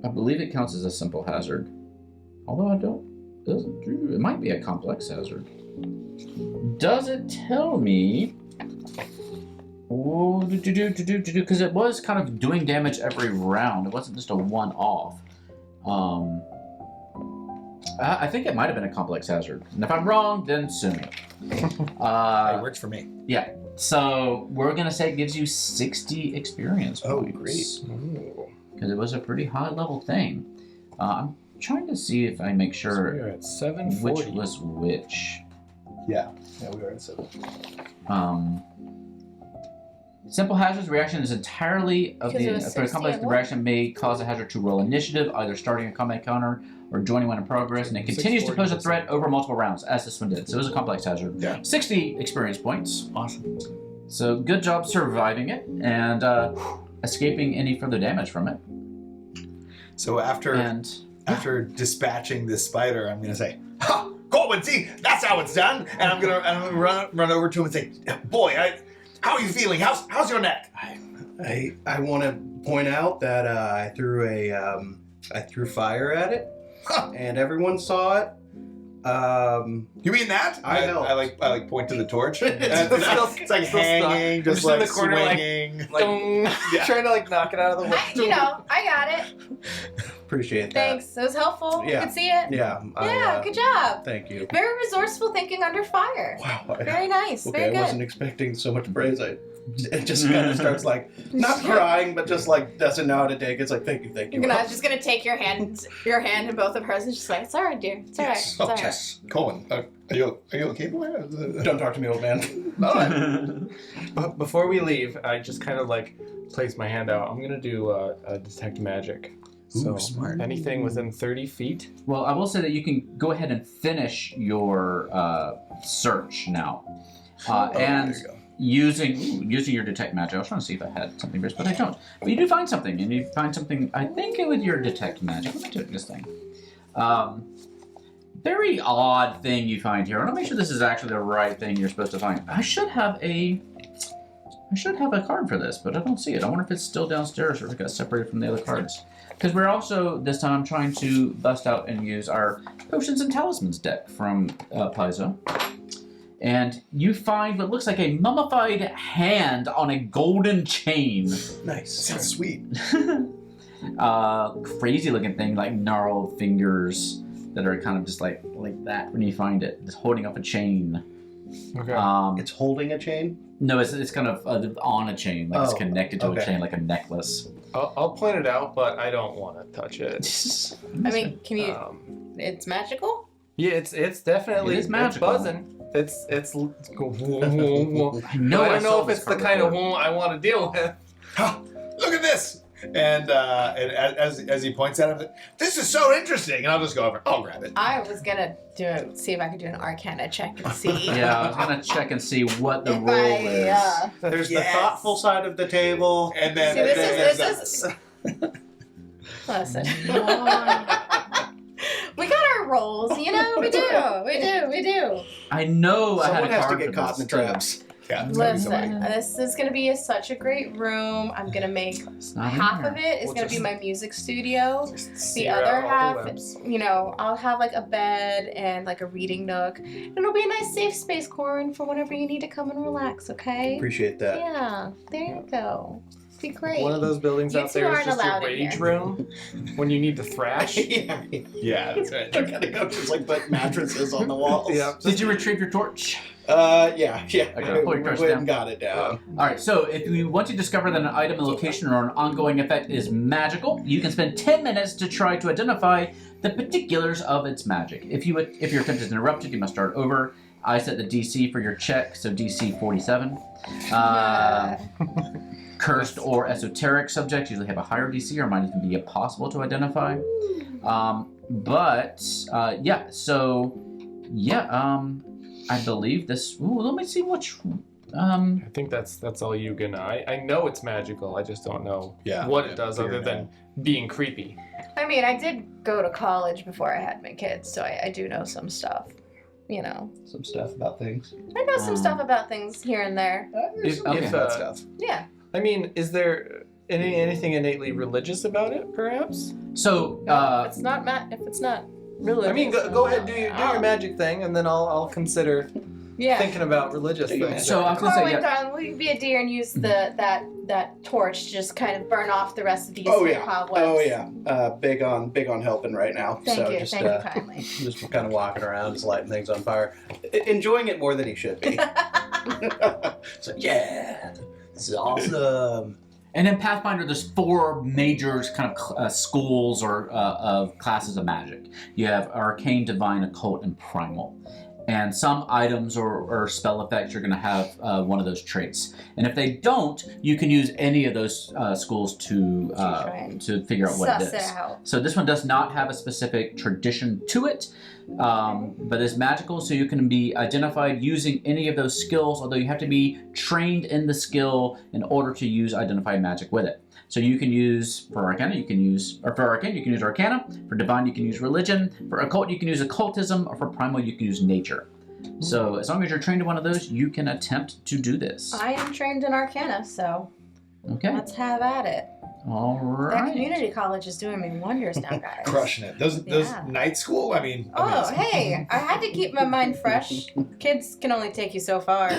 I believe it counts as a simple hazard. Although it might be a complex hazard. Does it tell me? Because it was kind of doing damage every round. It wasn't just a one-off. I think it might have been a complex hazard. And if I'm wrong, then sue me. It works for me. Yeah. So we're gonna say it gives you 60 experience Oh, points. Ooh. Because it was a pretty high level thing. I'm trying to see if I make So sure we're at 740. which was which. Yeah, we were at 7. Simple hazard's reaction is entirely of Because it the was for a 60 complex and what? reaction may cause a hazard to roll initiative, either starting a combat encounter or joining one in progress, and it continues to pose a threat over multiple rounds, as this one did. So it was a complex hazard. Yeah. 60 experience points. Awesome. So good job surviving it and escaping any further damage from it. So after dispatching this spider, I'm gonna say, "Ha, Colwyn, see, that's how it's done." And I'm gonna run over to him and say, "Boy, how are you feeling? How's your neck?" I want to point out that I threw a I threw fire at it, and everyone saw it. You mean that? I helped. I like point to the torch. It's like still hanging, stuck. just Just in like the corner, like, swinging. Yeah. Trying to like knock it out of the way. I got it. Appreciate that. Thanks. It was helpful. Yeah. You could see it. Yeah. Good job. Thank you. Very resourceful thinking under fire. Wow. Very nice. Okay, Very I good. wasn't expecting so much praise. It just kind of starts like not crying, but just like doesn't know how to take it. It's like thank you. I was just gonna take your hand in both of hers, and just like, it's all right, dear. It's all right. It's all right. Yes. Colin, are you okay? Don't talk to me, old man. All right. But before we leave, I just kind of like place my hand out. I'm gonna do a detect magic. So Ooh, smart. anything within 30 feet. Well, I will say that you can go ahead and finish your search now. And there you go. using your detect magic, I was trying to see if I had something first, but I don't. But you do find something, and you find something, I think, with your detect magic. Let me take this thing. Very odd thing you find here. I want to make sure this is actually the right thing you're supposed to find. I should have a card for this, but I don't see it. I wonder if it's still downstairs or if it got separated from the other cards. Because we're also, this time, trying to bust out and use our Potions and Talismans deck from Paizo. And you find what looks like a mummified hand on a golden chain. Nice. Sounds sweet. Crazy looking thing, like gnarled fingers that are kind of just like that when you find it. It's holding up a chain. Okay. It's holding a chain. No, it's kind of on a chain, like it's Oh, connected to a okay. chain, like a necklace. I'll point it out, but I don't want to touch it. I mean, can you? Um, It's magical. yeah, it's definitely It is magical. It's buzzing. It's I I don't know if it's the kind of one I want to deal with. Look at this. And as he points at it, this is so interesting. And I'll just go over. I'll grab it. I was gonna see if I could do an Arcana check and see. Yeah, I was gonna check and see what the If roll is. There's Yes. the thoughtful side of the table. And then See, this there's is- Listen. We got our rolls, you know. We do. I know I had Someone a has to card get for caught in this, the too. traps. Yeah, it's gonna be somebody. Listen, this is gonna be such a great room. I'm gonna make It's not in half here. of it is We'll gonna be just- my music studio. Just The sear other out all half, the webs. I'll have like a bed and like a reading nook. And it'll be a nice safe space, Corin, for whenever you need to come and relax, okay? Appreciate that. Yeah, there you go. Be great. One of those buildings You out two there is aren't just your allowed in rage here. room when you need to thrash. Yeah. Yeah, that's right. They're gonna go just like put mattresses on the walls. Yeah. Did you retrieve your torch? Yeah. Okay, pull your torch We down. got it down. All right, so if you want to discover that an item, a location, or an ongoing effect is magical, you can spend 10 minutes to try to identify the particulars of its magic. If your attempt is interrupted, you must start over. I set the DC for your check, so DC 47. Cursed or esoteric subjects usually have a higher DC or might even be impossible to identify. I believe this. Ooh, let me see which. I think that's all you can. I know it's magical. I just don't know what it does other than being creepy. I mean, I did go to college before I had my kids, so I do know some stuff. You know, Some stuff about things. I know some stuff about things here and there. There's some okay. bad stuff. Yeah. I mean, is there anything innately religious about it? Perhaps. So, If it's not religious. I mean, go ahead, do your magic thing, and then I'll consider Yeah. thinking about religious things. So I was gonna say, Corwin, yeah. darling, will you be a dear and use that torch to just kind of burn off the rest of these Oh yeah. cobwebs? Oh yeah. Big on helping right now. Thank so you. just Thank you kindly. just kind of walking around, just lighting things on fire, enjoying it more than he should be. So yeah, this is awesome. And in Pathfinder, there's 4 major kind of schools or of classes of magic. You have Arcane, Divine, Occult, and Primal. And some items or spell effects are going to have one of those traits. And if they don't, you can use any of those schools to figure out what it Suss is. it out. So this one does not have a specific tradition to it, but it's magical, so you can be identified using any of those skills, although you have to be trained in the skill in order to use identified magic with it. So you can use, for Arcana, you can use Arcana. For Divine, you can use Religion. For Occult, you can use Occultism. Or for Primal, you can use Nature. So as long as you're trained in one of those, you can attempt to do this. I am trained in Arcana, so Okay. let's have at it. All That right. community college is doing me wonders now, guys. Crushing it. Those Yeah. night school. I mean. Oh, amazing. hey, I had to keep my mind fresh. Kids can only take you so far.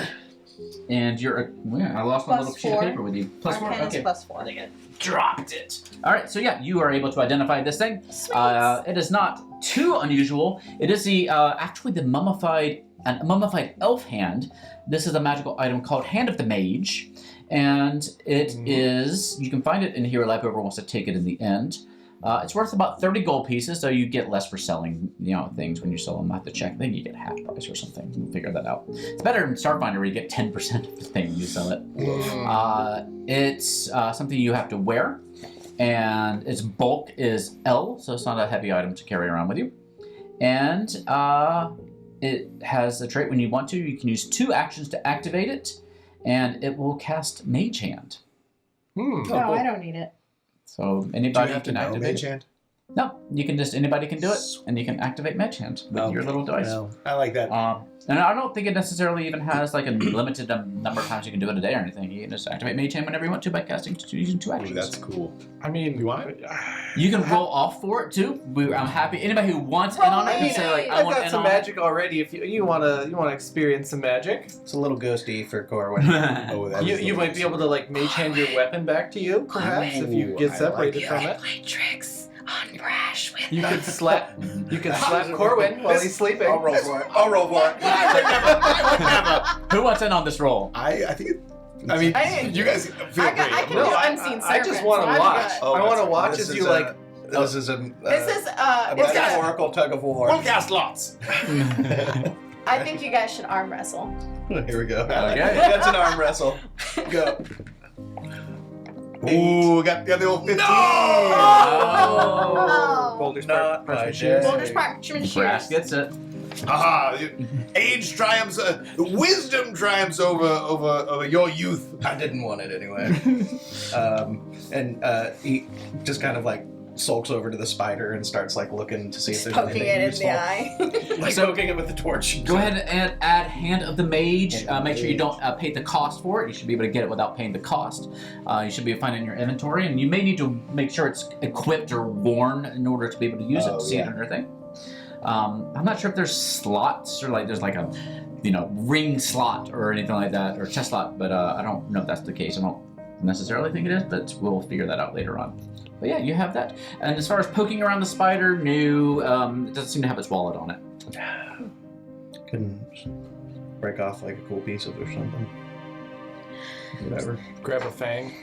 And you're. I lost my Plus little sheet of 4. paper with you. Plus 4. Arcana is Okay. +4. Dropped it. All right. So yeah, you are able to identify this thing. Sweet. It is not too unusual. It is the actually the mummified elf hand. This is a magical item called Hand of the Mage, and it is. You can find it in here. Whoever wants to take it in the end. It's worth about 30 gold pieces, so you get less for selling, things when you sell them. I have to check. Then you get half price or something. We'll figure that out. It's better in Starfinder where you get 10% of the thing when you sell it. It's something you have to wear, and its bulk is L, so it's not a heavy item to carry around with you. And it has a trait when you want to. You can use 2 actions to activate it, and it will cast Mage Hand. No, I don't need it. So Do you anybody have to can know activate Mage it. Hand? No, you can just anybody can do it, and you can activate Mage Hand with your little dice. No. I like that. And I don't think it necessarily even has like a limited number of times you can do it a day or anything. You can just activate Mage Hand whenever you want to by casting using 2 Ooh, actions. that's cool. I mean, You want it? You can roll off for it too. I'm happy. Anybody who wants in on it can say like, I I've want got in some on magic already. If you wanna experience some magic, It's a little ghosty for Corwin. it. Oh, that you is you might be able to like mage hand your weapon back to you, perhaps if you Ooh, get I separated like from it. Play tricks on Brash with You could slap Corwin while he's sleeping. I'll roll for it. I'll roll for it. I would never. Who wants in on this roll? I think. I mean, you guys feel free. I can No, do I- unseen I just serpents, want so to I'm watch. good. Oh, I want to that's- watch this as is you a- like. This is a This is a it's gonna, metaphorical tug of war. We'll cast lots. I think you guys should arm wrestle. Here we go. Okay. That's an arm wrestle. Go. Ooh, got the old 15. Oh. Boulder's Not my cheers. day. Boulder's Parchment Brass Shears. gets it. Aha! Age triumphs. Wisdom triumphs over your youth. I didn't want it anyway. He just kind of like sulks over to the spider and starts like looking to see if there's Poking anything it in useful. the eye. Like So- poking it with the torch. Go ahead and add Hand of the Mage. Hand of the Make sure you Mage. don't pay the cost for it. You should be able to get it without paying the cost. You should be able to find it in your inventory, and you may need to make sure it's equipped or worn in order to be able to use it Oh, to see yeah. it in your thing. I'm not sure if there's slots or like there's like a ring slot or anything like that or chest slot, but I don't know if that's the case. I don't necessarily think it is, but we'll figure that out later on. But yeah, you have that. And as far as poking around the spider, no, it doesn't seem to have its wallet on it. Couldn't break off like a cool piece of it or something. Whatever. Grab a fang,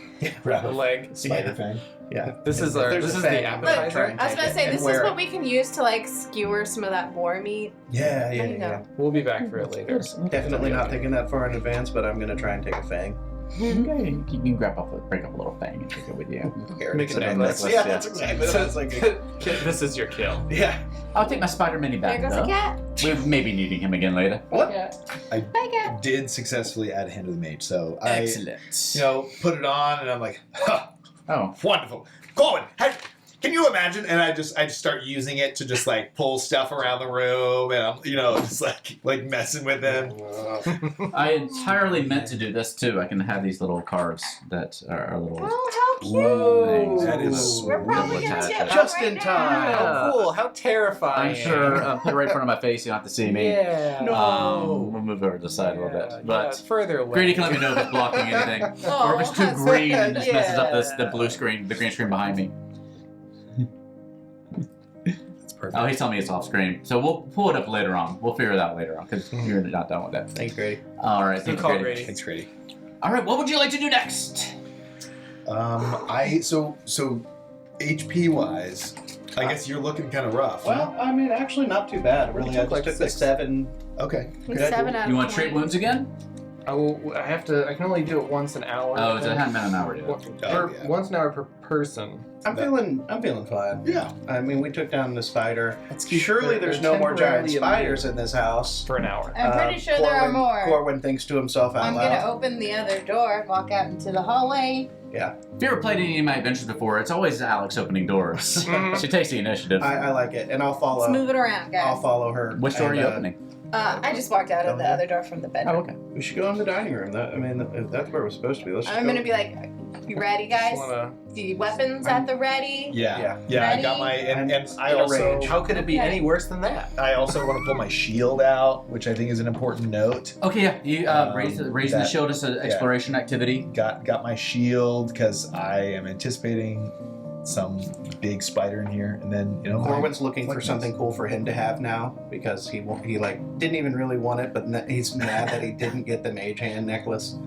Grab a leg. spider fang. Yeah. This is If there's this a is fang, the I'm gonna try appetizer. and I was take gonna it say and this is wear what it. we can use to like skewer some of that boar meat. Yeah, There you go. We'll be back for it later. Definitely not thinking that far in advance, but I'm gonna try and take a fang. Okay, you can break off a little fang and take it with you. Here, Make it's a a necklace. Yeah, that's exactly what I was thinking. This is your kill. Yeah. I'll take my spider mini There back goes a though. cat. We may be needing him again later. What? Bye, cat. Did successfully add Hand of the Mage, so Excellent. put it on, and I'm like, ha, Oh, wonderful. Colin, can you imagine? And I just start using it to just like pull stuff around the room, and I'm just like messing with him. I entirely meant to do this too. I can have these little cards that are little. Oh, how cute. Whoa, that is We're probably gonna attach get it. one Just right in now. time. How cool! How terrifying! I'm sure. Put it right in front of my face. You don't have to see me. Yeah. We'll move over to the side a little bit. Yeah, But it's further away. Grady can let me know if it's blocking anything, Oh, or if it's too that's green and just messes up the Yeah. blue screen, the green screen behind me. That's perfect. Oh, he's telling me it's off screen. So we'll pull it up later on. We'll figure it out later on because you're not done with that. Thanks, Grady. All right. Good Thank you, call, Grady. Grady. Thanks, Grady. All right. What would you like to do next? So HP wise, I guess you're looking kind of rough. Well, I mean, actually, not too bad. Really, I took just like took the 6. 7. Okay. He's Good. 7 out You of want 20. treat wounds again? I can only do it once an hour. Oh, it's a half an hour. Yeah. yeah. Once an hour per person. I'm feeling fine. Yeah. I mean, we took down the spider. keep- Surely they're- there's they're no more giant temporarily spiders in this house. For an hour. I'm pretty sure there are more. Corwin thinks to himself out I'm loud. gonna open the other door, walk out into the hallway. If you ever played any of my adventures before, it's always Alex opening doors. She takes the initiative. I like it, and I'll follow. Let's move it around, guys. I'll follow her. Which door are and, you opening? I just walked out of the other door from the bedroom. Oh, okay. We should go in the dining room. That's where we're supposed to be. Let's just I'm go. gonna be like, you ready, guys? The weapons at the ready. Yeah. Yeah. I got my and I In a also range. How could it be Okay. any worse than that? I also want to pull my shield out, which I think is an important note. Okay, yeah. You raising the that- shield is an exploration activity. Got my shield because I am anticipating some big spider in here, and then Corwin's looking for Flickers. something cool for him to have now because he like didn't even really want it, but he's mad that he didn't get the mage hand necklace.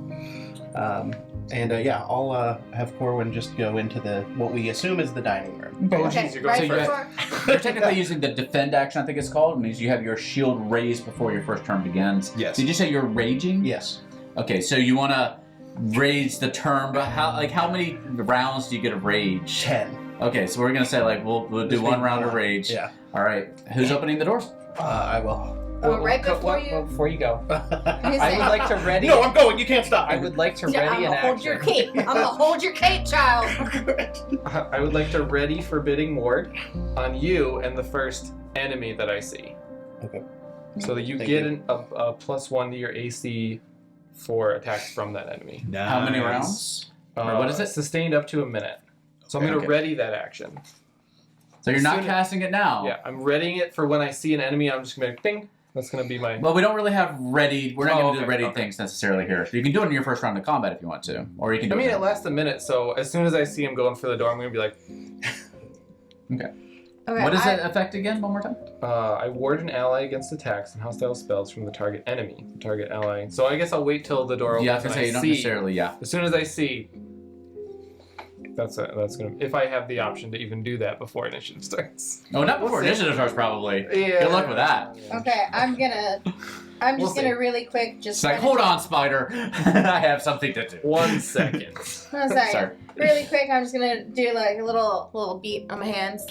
I'll have Corwin just go into what we assume is the dining room. Oh, Okay, jeez, you're going right first. before. You're technically using the defend action, I think it's called. It means you have your shield raised before your first turn begins. Yes. Did you say you're raging? Yes. Okay, so you want to raise the turn, but how many rounds do you get of rage? 10. Okay, so we're gonna say we'll do Just one be round of one. rage. Yeah. All right. Who's opening the door? I will. Well, right before you. Before you go, He's I saying, would like to ready. No, I'm going. You can't stop. I would like to Yeah, ready I'm an gonna hold your action. cape. I'm gonna hold your cape, child. I would like to ready Forbidding Ward on you and the first enemy that I see. Okay. So that you Thank get you. a +1 to your AC for attacks from that enemy. Nice. How many rounds? Or what is it? Sustained up to a minute. So I'm Okay. going to ready that action. So you're not Soon- casting it now. Yeah, I'm readying it for when I see an enemy. I'm just going to ding. That's going to be my. Well, we don't really have ready. We're not Oh, going to do okay, the ready okay. things necessarily here. So you can do it in your first round of combat if you want to, or you can do I mean, it. it lasts a minute, so as soon as I see him going for the door, I'm going to be like, Okay, What does that affect again? One more time. I ward an ally against attacks and hostile spells from the target enemy. The target ally. So I guess I'll wait till the door opens. Yeah, I was gonna and say you don't see. necessarily. Yeah. As soon as I see, that's gonna. If I have the option to even do that before initiative starts. Oh, not before We'll see. initiative starts, probably. Yeah. Good luck with that. Okay, I'm We'll just gonna see. really quick just. It's like, hold on, Spider. I have something to do. 1 second. I'm sorry. Sorry. Really quick, I'm just gonna do like a little beat on my hands,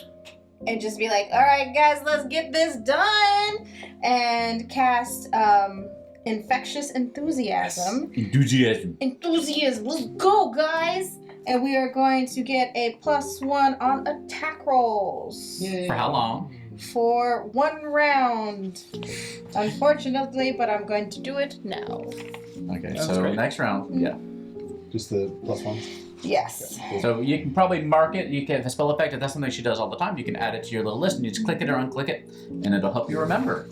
and just be like, "All right, guys, let's get this done," and cast infectious enthusiasm. Enthusiasm. Enthusiasm. Let's go, guys! And we are going to get a +1 on attack rolls For how long? for 1 round. Unfortunately, but I'm going to do it now. Okay, That's so great. next round. Yeah. Just the +1s. Yes. So you can probably mark it. You can, if a spell effect, if that's something she does all the time, you can add it to your little list and you just click it or unclick it, and it'll help you remember.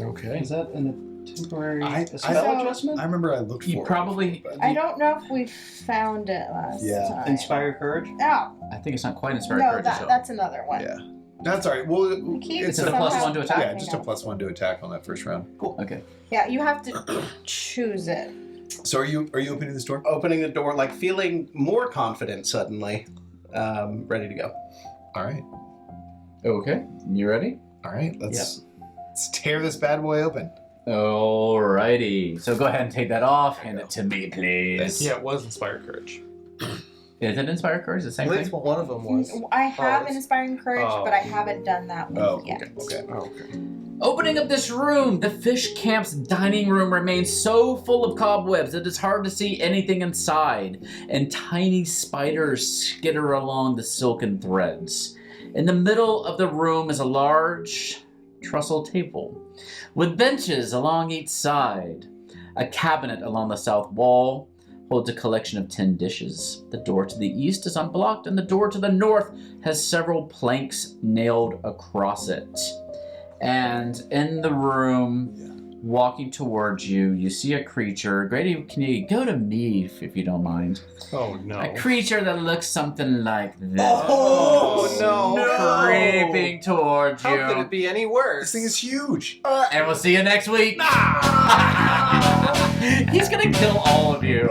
Okay. Is that a temporary spell So- adjustment? I remember I looked for You it, probably. but- I don't know if we found it last time. Inspire courage. Oh, I think it's not quite inspired no, courage. that's another one. Yeah. That's all right. Well, Keep it's Is it a somehow +1 to attack? Yeah, just a +1 to attack on that first round. Okay. Yeah, you have to choose it. So are you opening this door? Opening the door, like feeling more confident suddenly. Ready to go. All right. Okay. You ready? All right. Let's tear this bad boy open. Alrighty. So go ahead and take that off. Hand it to me, please. Yeah, it was Inspired Courage. Is it inspired courage? The I same believe thing? what one of them was. I have it's- an inspiring courage, Oh. but I haven't done that one Oh, yet. okay. Oh, okay. Opening up this room, the fish camp's dining room remains so full of cobwebs that it's hard to see anything inside, and tiny spiders skitter along the silken threads. In the middle of the room is a large trestle table with benches along each side. A cabinet along the south wall holds a collection of 10 dishes. The door to the east is unblocked, and the door to the north has several planks nailed across it. And in the room, walking towards you, you see a creature. Grady, can you go to me if you don't mind? Oh no. A creature that looks something like this. Oh, no. Creeping towards you. How could it be any worse? This thing is huge. And we'll see you next week. He's gonna kill all of you.